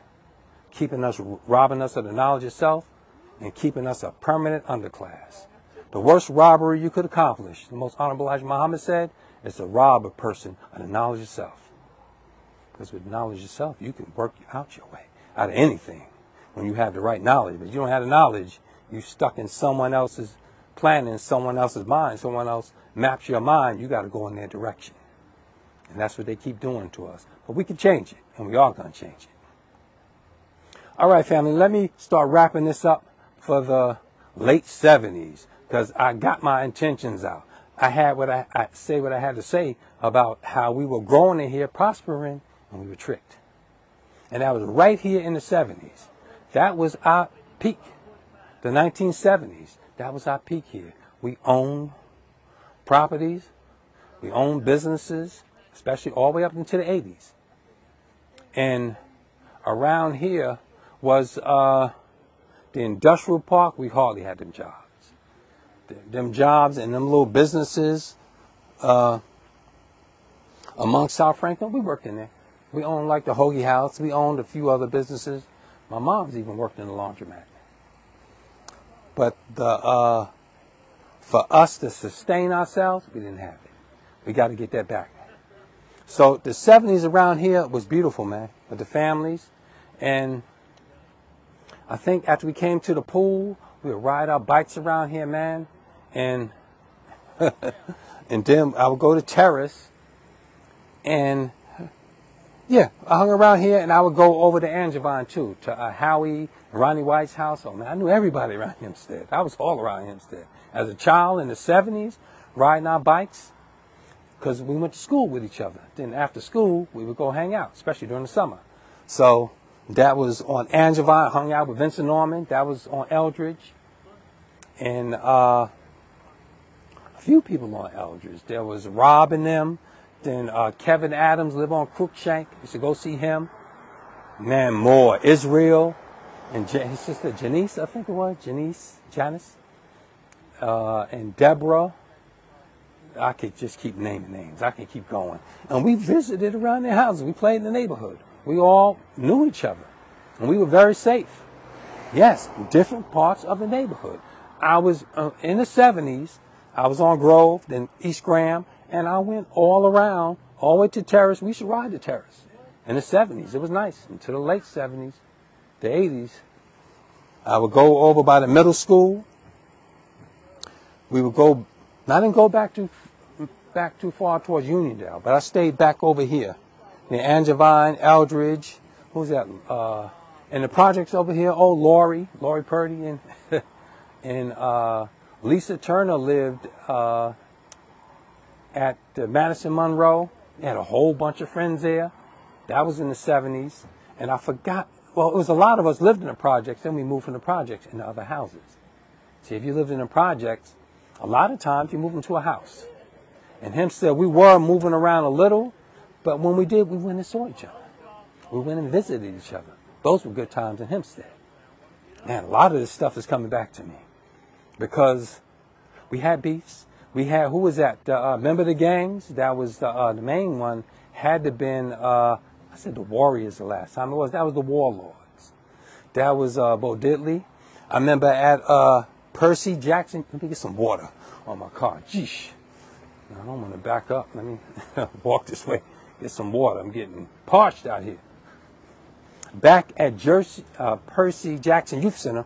keeping us, robbing us of the knowledge of self, and keeping us a permanent underclass. The worst robbery you could accomplish, the most Honorable Elijah Muhammad said, is to rob a person of the knowledge of self. Because with knowledge of self, you can work out your way out of anything when you have the right knowledge. But you don't have the knowledge, you're stuck in someone else's plan, in someone else's mind. Someone else maps your mind, you got to go in their direction. And that's what they keep doing to us. But we can change it, and we are going to change it. All right, family, let me start wrapping this up for the late 70s, because I got my intentions out. I had what I had to say about how we were growing in here, prospering, and we were tricked. And that was right here in the 70s. That was our peak. The 1970s, that was our peak here. We owned properties, we owned businesses, especially all the way up into the 80s. And around here was the industrial park. We hardly had them jobs. Them jobs and them little businesses amongst South Franklin, we worked in there. We owned like the Hoagie House. We owned a few other businesses. My mom's even worked in the laundromat. But for us to sustain ourselves, we didn't have it. We got to get that back. So the 70s around here was beautiful, man, with the families. And I think after we came to the pool, we would ride our bikes around here, man. And and then I would go to Terrace. And yeah, I hung around here, and I would go over to Angevine too, to Howie, Ronnie White's house. Oh man, I knew everybody around Hempstead. I was all around Hempstead. As a child in the 70s, riding our bikes, because we went to school with each other. Then after school, we would go hang out, especially during the summer. So that was on Angevine. Hung out with Vincent Norman. That was on Eldridge. And a few people on Eldridge. There was Rob and them. Then Kevin Adams lived on Crookshank. Used to go see him. Man, more. Israel. And his sister Janice, I think it was. Janice. And Deborah. I could just keep naming names. I can keep going. And we visited around their houses. We played in the neighborhood. We all knew each other. And we were very safe. Yes, different parts of the neighborhood. I was in the 70s. I was on Grove, then East Graham. And I went all around, all the way to Terrace. We used to ride the Terrace in the 70s. It was nice. Until the late 70s, the 80s. I would go over by the middle school, we would go, I didn't go back too far towards Uniondale, but I stayed back over here near Angevine, Eldridge. Who's that? And the projects over here, oh, Lori Purdy, and Lisa Turner lived at Madison Monroe. They had a whole bunch of friends there. That was in the 70s. And I forgot, well, it was a lot of us lived in the projects, then we moved from the projects into other houses. See, if you lived in the projects, a lot of times you move into a house. In Hempstead, we were moving around a little, but when we did, we went and saw each other. We went and visited each other. Those were good times in Hempstead. Man, a lot of this stuff is coming back to me because we had beefs. We had, who was that? Remember the gangs? That was the main one. Had to been, I said the Warriors the last time it was. That was the Warlords. That was Bo Diddley. I remember at Percy Jackson. Let me get some water on my car. Jeesh. I don't want to back up. Let me walk this way. Get some water. I'm getting parched out here. Back at Percy Jackson Youth Center.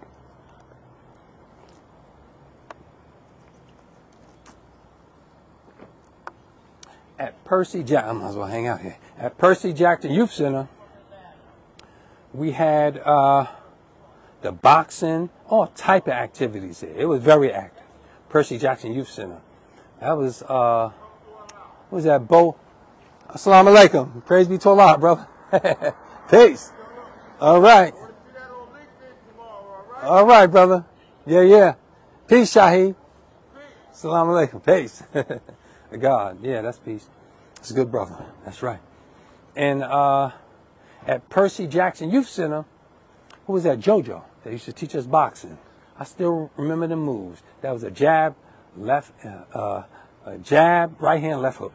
At Percy Jackson, I might as well hang out here. At Percy Jackson Youth Center, we had the boxing, all type of activities there. It was very active. Percy Jackson Youth Center. That was, what was that, Bo? Assalamu alaikum. Praise be to Allah, brother. Peace. All right. All right, brother. Yeah. Peace, Shaheed. Assalamu alaikum. Peace. God, yeah, that's peace. That's a good brother. That's right. And at Percy Jackson Youth Center, who was that? JoJo. They used to teach us boxing. I still remember the moves. That was a jab, left, a jab, right hand, left hook.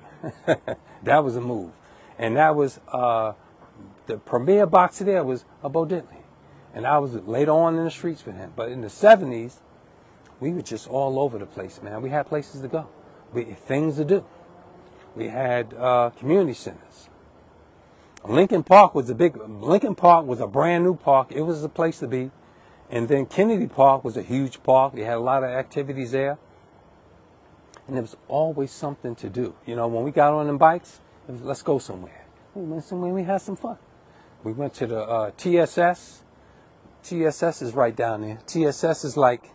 That was a move. And that was the premier boxer there was Bo Diddley. And I was later on in the streets with him. But in the 70s, we were just all over the place, man. We had places to go. We had things to do. We had community centers. Lincoln Park was a brand new park. It was the place to be. And then Kennedy Park was a huge park. We had a lot of activities there. And there was always something to do. You know, when we got on them bikes, it was, let's go somewhere. We went somewhere, we had some fun. We went to the TSS. TSS is right down there. TSS is like,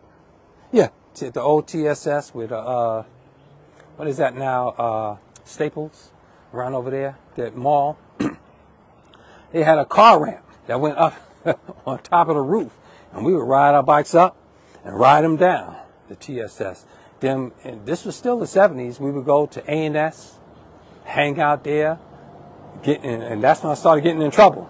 yeah, the old TSS with what is that now? Staples, around over there, that mall. They had a car ramp that went up on top of the roof. And we would ride our bikes up and ride them down, the TSS. Then, and this was still the 70s, we would go to A&S, hang out there, and that's when I started getting in trouble.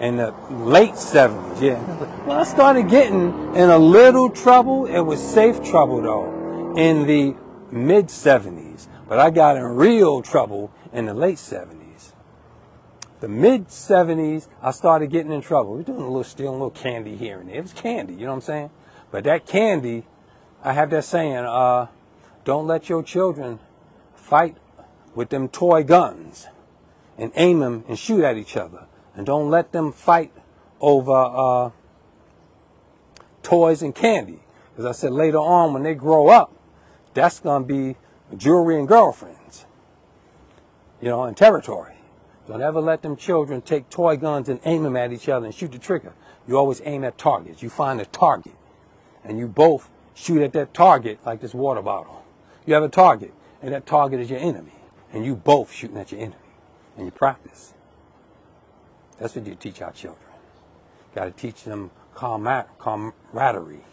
In the late 70s, yeah. When I started getting in a little trouble, it was safe trouble though, in the mid 70s. But I got in real trouble in the late 70s. The mid 70s, I started getting in trouble. We were doing a little stealing, a little candy here and there. It was candy, you know what I'm saying? But that candy, I have that saying, don't let your children fight with them toy guns and aim them and shoot at each other. And don't let them fight over toys and candy. Because I said later on, when they grow up, that's going to be jewelry and girlfriends, you know, and territory. Don't ever let them children take toy guns and aim them at each other and shoot the trigger. You always aim at targets. You find a target, and you both shoot at that target like this water bottle. You have a target, and that target is your enemy, and you both shooting at your enemy, and you practice. That's what you teach our children. Got to teach them camaraderie.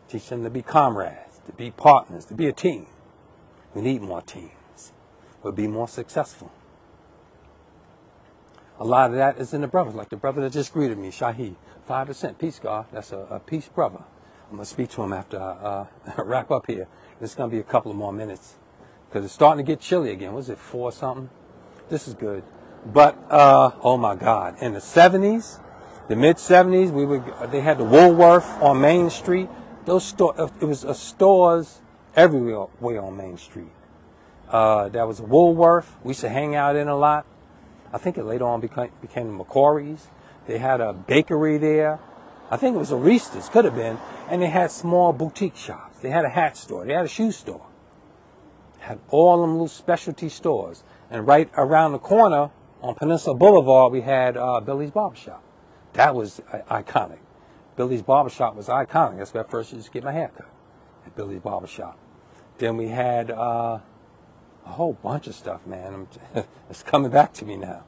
Teach them to be comrades, to be partners, to be a team. We need more teams. We'll be more successful. A lot of that is in the brothers, like the brother that just greeted me, Shaheed. 5%, peace, God. That's a peace brother. I'm going to speak to him after I wrap up here. It's going to be a couple of more minutes because it's starting to get chilly again. Was it 4 something? This is good. But, oh my God, in the 70s, the mid 70s, they had the Woolworth on Main Street. Those it was stores everywhere on Main Street. There was a Woolworth. We used to hang out in a lot. I think it later on became the McCory's. They had a bakery there. I think it was Aristas, could have been. And they had small boutique shops. They had a hat store. They had a shoe store. Had all them little specialty stores. And right around the corner on Peninsula Boulevard, we had Billy's Barbershop. That was iconic. Billy's Barbershop was iconic. That's where I first used to get my hair cut, at Billy's Barbershop. Then we had a whole bunch of stuff, man. It's coming back to me now.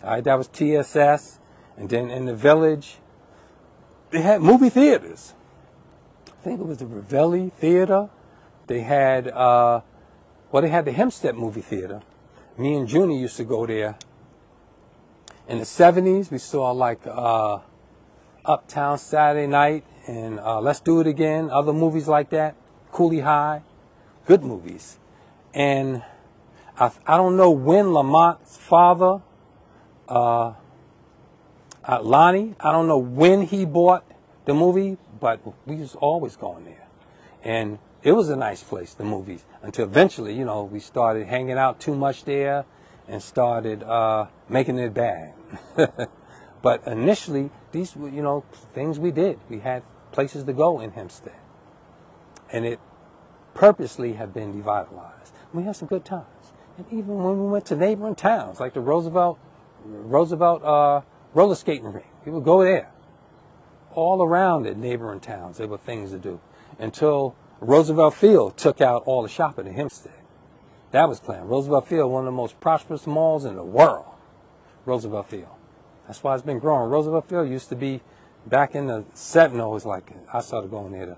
All right, that was TSS. And then in the Village, they had movie theaters. I think it was the Ravelli Theater. They had, they had the Hemsptead movie theater. Me and Junie used to go there. In the 70s, we saw like Uptown Saturday Night and Let's Do It Again, other movies like that. Cooley High, good movies. And I don't know when Lamont's father, Lonnie, I don't know when he bought the movie, but we was always going there. And it was a nice place, the movies, until eventually, you know, we started hanging out too much there and started making it bad. But initially, these were, you know, things we did. We had places to go in Hempstead. And it purposely had been revitalized. We had some good times. And even when we went to neighboring towns, like the Roosevelt roller skating rink, we would go there. All around the neighboring towns, there were things to do. Until Roosevelt Field took out all the shopping in Hempstead. That was planned. Roosevelt Field, one of the most prosperous malls in the world. Roosevelt Field. That's why it's been growing. Roosevelt Field used to be, back in the 70s, it was like, I started going there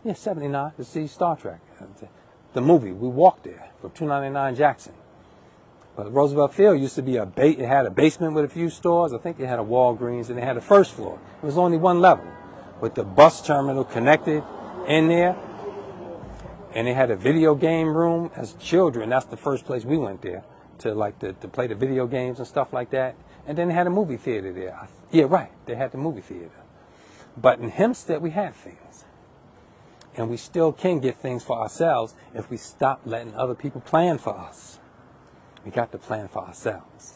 to, 79, to see Star Trek. The movie, we walked there from 299 Jackson. But Roosevelt Field used to be it had a basement with a few stores. I think they had a Walgreens, and they had the first floor. It was only one level, with the bus terminal connected in there. And they had a video game room. As children, that's the first place we went there to play the video games and stuff like that. And then they had a movie theater there. Yeah, right. They had the movie theater. But in Hempstead, we had things. And we still can get things for ourselves if we stop letting other people plan for us. We got to plan for ourselves.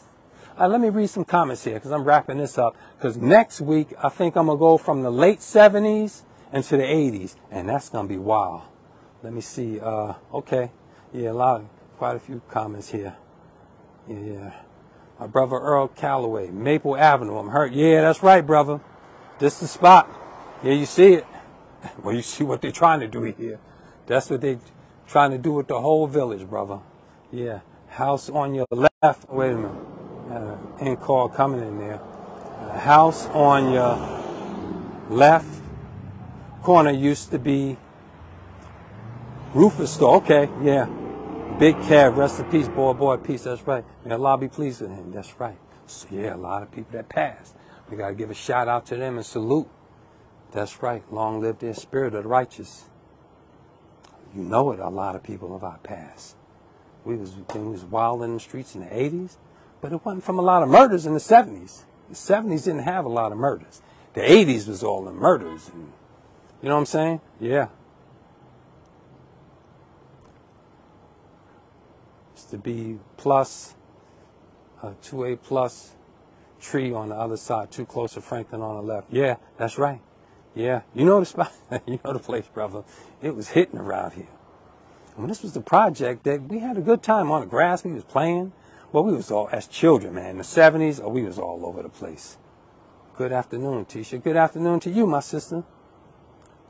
Let me read some comments here because I'm wrapping this up. Because next week, I think I'm going to go from the late 70s into the 80s. And that's going to be wild. Let me see. Okay. Yeah, quite a few comments here. Yeah. My brother Earl Calloway, Maple Avenue. I'm hurt. Yeah, that's right, brother. This is the spot. Yeah, you see it. Well, you see what they're trying to do here. That's what they're trying to do with the whole village, brother. Yeah. House on your left. Wait a minute. End call coming in there. House on your left corner used to be Rufus store. Okay, yeah. Big Kev, rest in peace, boy, peace. That's right. May Allah be pleased with him. That's right. So, yeah, a lot of people that passed. We got to give a shout out to them and salute. That's right. Long live their spirit of the righteous. You know it, a lot of people of our past. We was wild in the streets in the 80s, but it wasn't from a lot of murders in the 70s. The 70s didn't have a lot of murders. The 80s was all the murders. And, you know what I'm saying? Yeah. Used to be plus, 2A plus tree on the other side, too close to Franklin on the left. Yeah, that's right. Yeah, you know the spot. You know the place, brother. It was hitting around here. When this was the project, that we had a good time on the grass. We was playing. Well, we was all, as children, man, in the 70s, we was all over the place. Good afternoon, Tisha. Good afternoon to you, my sister.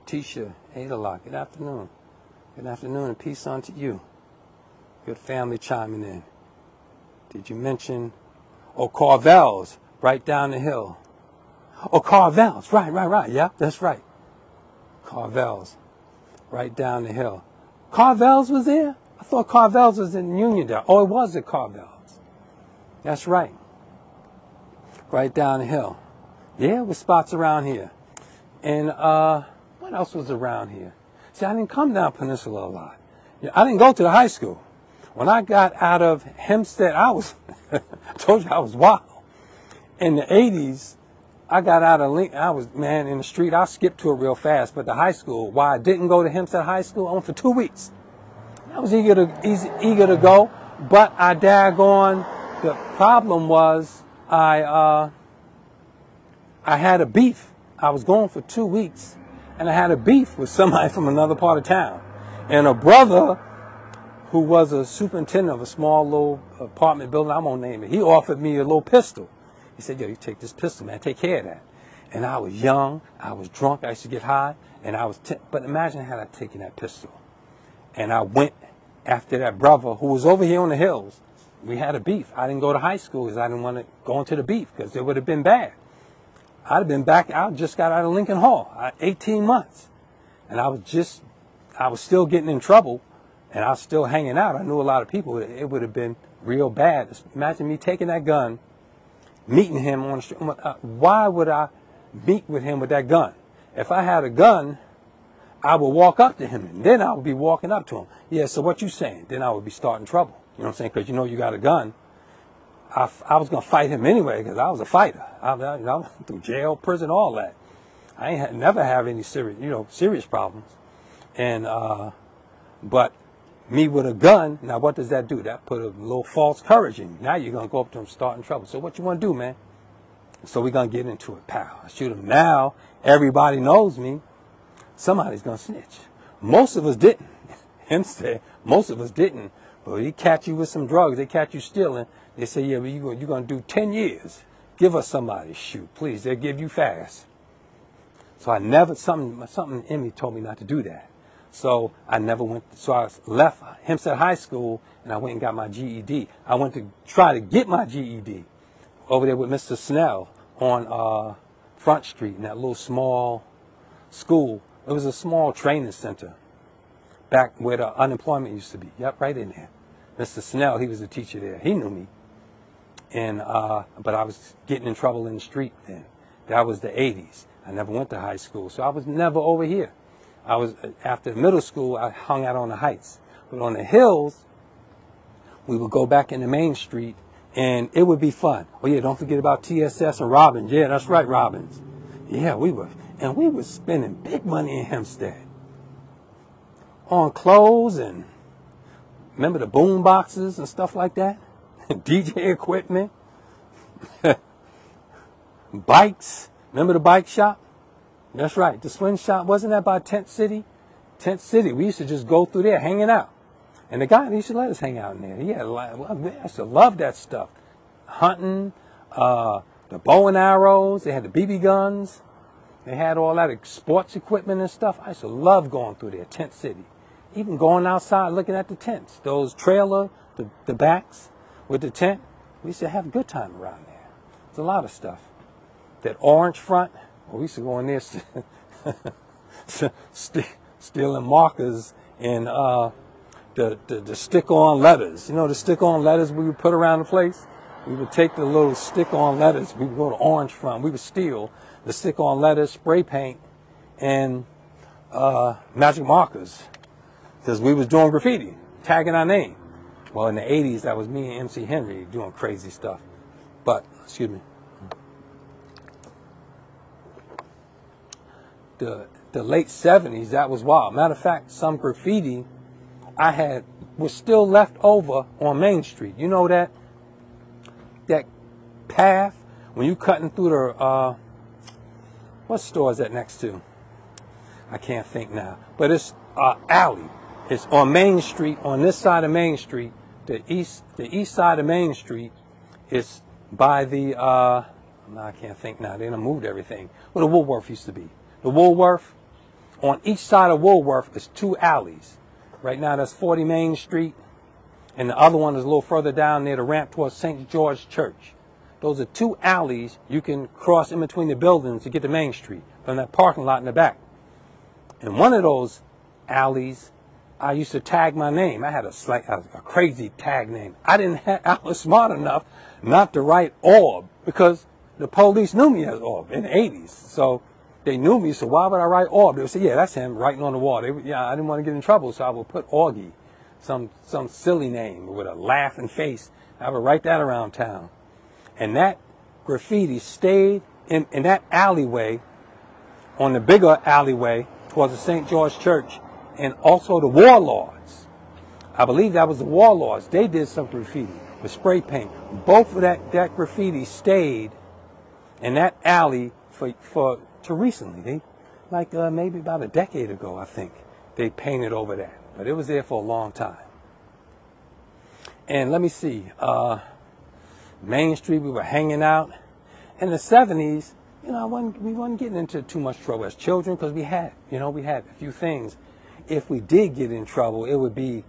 Tisha, Adalot, good afternoon. Good afternoon and peace unto you. Good family chiming in. Did you mention, Carvel's, right down the hill. Carvel's, right. Yeah, that's right. Carvel's, right down the hill. Carvel's was there? I thought Carvel's was in Uniondale. Oh, it was at Carvel's. That's right. Right down the hill. Yeah, with spots around here. And what else was around here? See, I didn't come down Peninsula a lot. I didn't go to the high school. When I got out of Hempstead, I told you I was wild. In the 80s, I got out of Lincoln. I was, man, in the street. I skipped to it real fast. But the high school, why I didn't go to Hempstead High School, I went for 2 weeks. I was eager to go, but I daggone. The problem was I had a beef. I was going for 2 weeks, and I had a beef with somebody from another part of town. And a brother who was a superintendent of a small little apartment building, I won't name it, he offered me a little pistol. He said, yo, you take this pistol, man, take care of that. And I was young, I was drunk, I used to get high, and but imagine had I taken that pistol. And I went after that brother who was over here on the hills. We had a beef. I didn't go to high school because I didn't want to go into the beef because it would have been bad. I'd have been back, I just got out of Lincoln Hall, 18 months. And I was still getting in trouble, and I was still hanging out. I knew a lot of people. It would have been real bad. Imagine me taking that gun, meeting him on the street. Why would I meet with him with that gun? If I had a gun, I would walk up to him, and then I would be walking up to him. Yeah, so what you saying? Then I would be starting trouble. You know what I'm saying? Because you know you got a gun. I was going to fight him anyway because I was a fighter. I went through jail, prison, all that. I never have any serious problems. And but me with a gun, now what does that do? That put a little false courage in you. Now you're going to go up to him starting trouble. So what you want to do, man? So we're going to get into it, pal. I shoot him. Now everybody knows me. Somebody's going to snitch. Most of us didn't. Hemsptead, most of us didn't. But they catch you with some drugs. They catch you stealing. They say, yeah, but you're going to do 10 years. Give us somebody. Shoot, please. They'll give you fast. So I never, something in me told me not to do that. So I never went, so I left Hempstead High School and I went and got my GED. I went to try to get my GED over there with Mr. Snell on Front Street in that little small school. It was a small training center back where the unemployment used to be. Yep, right in there. Mr. Snell, he was a teacher there. He knew me. And but I was getting in trouble in the street then. That was the 80s. I never went to high school, so I was never over here. I was, after middle school, I hung out on the heights. But on the hills, we would go back into Main Street, and it would be fun. Oh, yeah, don't forget about TSS and Robbins. Yeah, that's right, Robbins. Yeah, we were spending big money in Hempstead. On clothes and, remember the boom boxes and stuff like that? DJ equipment. Bikes. Remember the bike shop? That's right. The swing shop, wasn't that by Tent City? Tent City. We used to just go through there hanging out. And the guy, he used to let us hang out in there. He had I used to love that stuff. Hunting, the bow and arrows. They had the BB guns. They had all that sports equipment and stuff. I used to love going through there, Tent City. Even going outside looking at the tents. Those trailer, the backs with the tent. We used to have a good time around there. There's a lot of stuff. That orange front, well, we used to go in there stealing markers and the stick-on letters. You know the stick-on letters we would put around the place? We would take the little stick-on letters. We would go to orange front. We would steal the stick-on letters, spray paint, and magic markers. Because we was doing graffiti, tagging our name. Well, in the 80s, that was me and MC Henry doing crazy stuff. But, excuse me. The late 70s, that was wild. Matter of fact, some graffiti I had was still left over on Main Street. You know that path when you cutting through the what store is that next to? I can't think now. But it's alley. It's on Main Street. On this side of Main Street, the east side of Main Street is by the I can't think now. They done moved everything. Where the Woolworth used to be. The Woolworth, on each side of Woolworth is two alleys. Right now that's 40 Main Street, and the other one is a little further down near the ramp towards St. George Church. Those are two alleys you can cross in between the buildings to get to Main Street from that parking lot in the back. And one of those alleys, I used to tag my name. I had a crazy tag name. I was smart enough not to write Orb because the police knew me as Orb in the 80s. So they knew me, so why would I write Orb? They would say, yeah, that's him writing on the wall. I didn't want to get in trouble, so I would put Augie, some silly name with a laughing face. I would write that around town. And that graffiti stayed in that alleyway, on the bigger alleyway towards the St. George Church, and also the Warlords. I believe that was the Warlords. They did some graffiti with spray paint. Both of that graffiti stayed in that alley to recently. like maybe about a decade ago, I think. They painted over that. But it was there for a long time. And let me see. Main Street, we were hanging out. In the 70s, you know, we wasn't getting into too much trouble as children because we had a few things. If we did get in trouble, it would be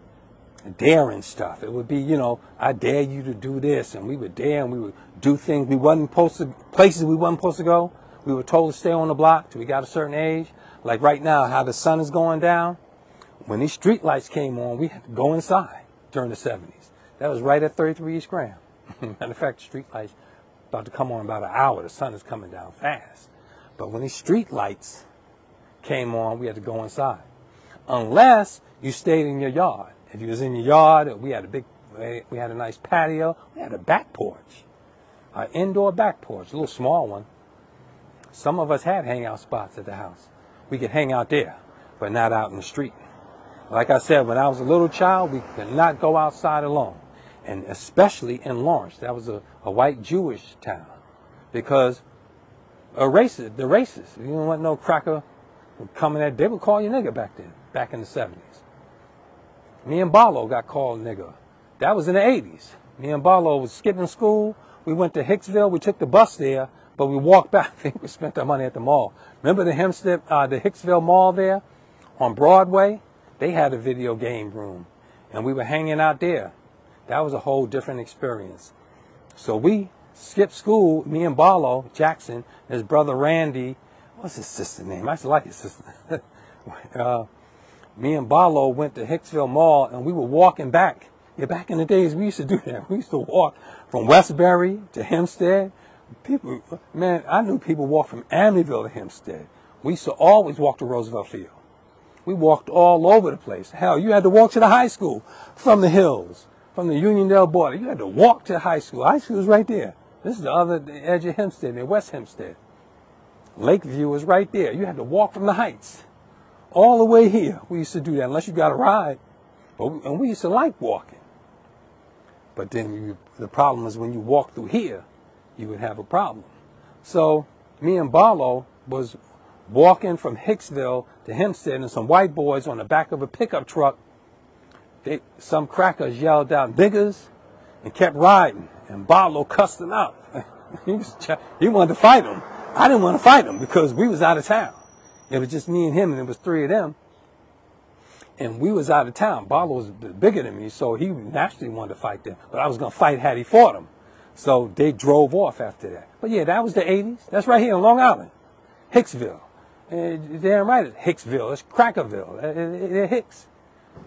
daring stuff. It would be, you know, I dare you to do this, and we would dare, and we would do things we wasn't supposed to, places we wasn't supposed to go. We were told to stay on the block till we got a certain age. Like right now, how the sun is going down. When these street lights came on, we had to go inside during the 70s. That was right at 33 East Graham. Matter of fact, the street lights about to come on in about an hour. The sun is coming down fast. But when these street lights came on, we had to go inside. Unless you stayed in your yard. If you was in your yard, we had a nice patio. We had a back porch, an indoor back porch, a little small one. Some of us had hangout spots at the house. We could hang out there, but not out in the street. Like I said, when I was a little child, we could not go outside alone. And especially in Lawrence, that was a white Jewish town. Because the racists, you didn't want no cracker coming at, they would call you nigger back then, back in the 70s. Me and Barlow got called nigger. That was in the 80s. Me and Barlow was skipping school. We went to Hicksville. We took the bus there, but we walked back. I think we spent our money at the mall. Remember the Hemsptead, the Hicksville Mall there on Broadway? They had a video game room, and we were hanging out there. That was a whole different experience. So we skipped school, me and Barlow, Jackson, his brother Randy. What's his sister name? I used to like his sister. Me and Barlow went to Hicksville Mall, and we were walking back. Yeah, back in the days, we used to do that. We used to walk from Westbury to Hempstead. People, man, I knew people walk from Amityville to Hempstead. We used to always walk to Roosevelt Field. We walked all over the place. Hell, you had to walk to the high school from the hills, from the Uniondale border. You had to walk to high school. High school was right there. This is the other edge of Hempstead, near West Hempstead. Lakeview was right there. You had to walk from the heights all the way here. We used to do that unless you got a ride. And we used to like walking. But then the problem is when you walk through here, you would have a problem. So me and Barlow was walking from Hicksville to Hempstead, and some white boys on the back of a pickup truck, some crackers yelled out niggers and kept riding, and Barlow cussed them out. He wanted to fight them. I didn't want to fight them because we was out of town. It was just me and him, and it was three of them. And we was out of town. Barlow was bigger than me, so he naturally wanted to fight them. But I was going to fight had he fought them. So they drove off after that. But yeah, that was the 80s. That's right here in Long Island. Hicksville. Damn right, it's Hicksville. It's Crackerville. They're Hicks.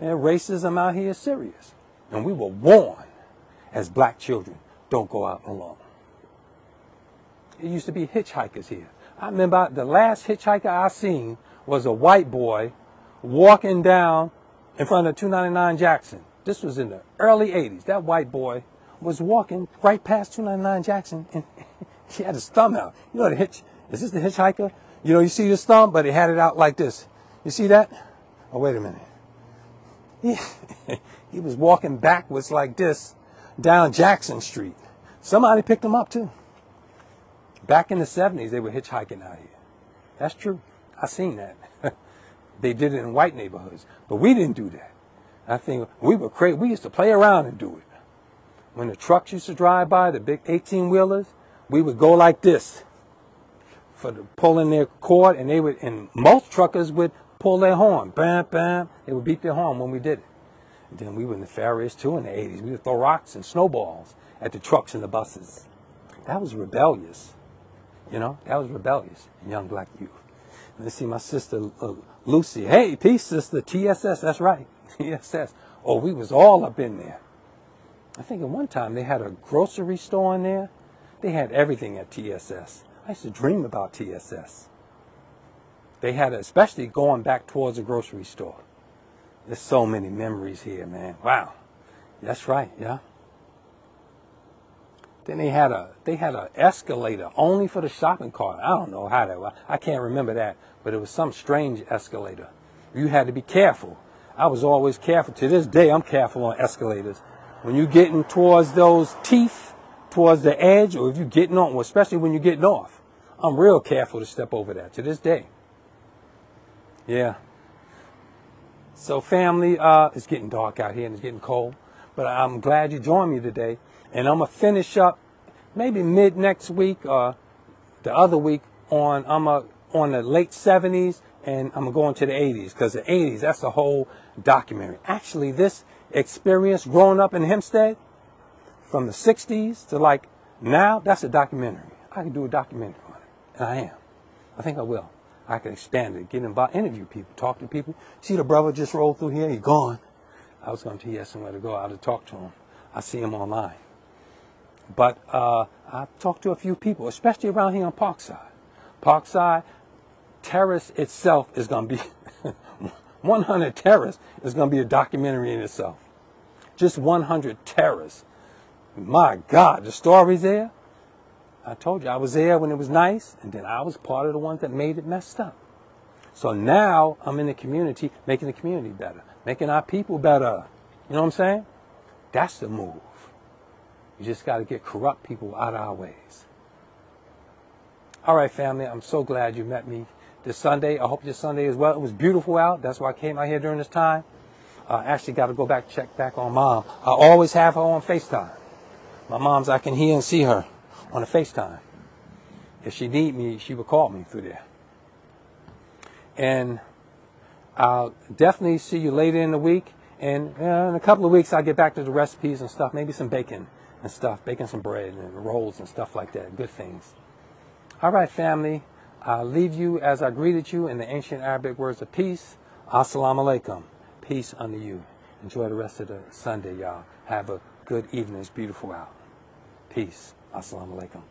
And racism out here is serious. And we were warned as black children, don't go out alone. It used to be hitchhikers here. I remember the last hitchhiker I seen was a white boy walking down in front of 299 Jackson. This was in the early 80s. That white boy was walking right past 299 Jackson, and he had his thumb out. You know is this the hitchhiker? You know, you see his thumb, but he had it out like this. You see that? Oh, wait a minute. He was walking backwards like this down Jackson Street. Somebody picked him up, too. Back in the 70s, they were hitchhiking out here. That's true. I seen that. They did it in white neighborhoods. But we didn't do that. I think we were crazy. We used to play around and do it. When the trucks used to drive by, the big 18-wheelers, we would go like this for pulling their cord, and most truckers would pull their horn. Bam, bam. They would beat their horn when we did it. And then we were nefarious, too, in the 80s. We would throw rocks and snowballs at the trucks and the buses. That was rebellious. You know, that was rebellious in young black youth. Let's see my sister Lucy. Hey, peace, sister. TSS, that's right. TSS. Oh, we was all up in there. I think at one time they had a grocery store in there. They had everything at TSS. I used to dream about TSS. They had, especially going back towards a grocery store. There's so many memories here, man. Wow. That's right, yeah. Then they had a escalator only for the shopping cart. I don't know how that was. I can't remember that, but it was some strange escalator. You had to be careful. I was always careful. To this day, I'm careful on escalators. When you're getting towards those teeth, towards the edge, or if you're getting on, especially when you're getting off, I'm real careful to step over that to this day. Yeah. So family, it's getting dark out here and it's getting cold, but I'm glad you joined me today. And I'm gonna finish up maybe mid next week or the other week on the late 70s, and I'm gonna go into the 80s, because the 80s, that's the whole documentary. Actually, this experience growing up in Hempstead from the 60s to like now, that's a documentary. I can do a documentary on it, and I am. I think I will. I can expand it, get involved, interview people, talk to people. See, the brother just rolled through here. He's gone. I was going to tell you somewhere to go out to talk to him. I see him online. But I've talked to a few people, especially around here on Parkside. Parkside Terrace itself is going to be, 100 Terrace is going to be a documentary in itself. Just 100 Terrace. My God, the stories there. I told you, I was there when it was nice, and then I was part of the ones that made it messed up. So now I'm in the community, making the community better, making our people better. You know what I'm saying? That's the move. You just got to get corrupt people out of our ways. All right, family, I'm so glad you met me this Sunday. I hope this Sunday as well. It was beautiful out. That's why I came out here during this time. I actually got to go back, check back on Mom. I always have her on FaceTime. My mom's, I can hear and see her on a FaceTime. If she need me, she would call me through there. And I'll definitely see you later in the week. And in a couple of weeks, I'll get back to the recipes and stuff. Maybe some bacon and stuff. Baking some bread and rolls and stuff like that. Good things. All right, family. I'll leave you as I greeted you in the ancient Arabic words of peace. Assalamu alaikum. Peace unto you. Enjoy the rest of the Sunday, y'all. Have a good evening. It's beautiful out. Peace. Assalamu alaikum.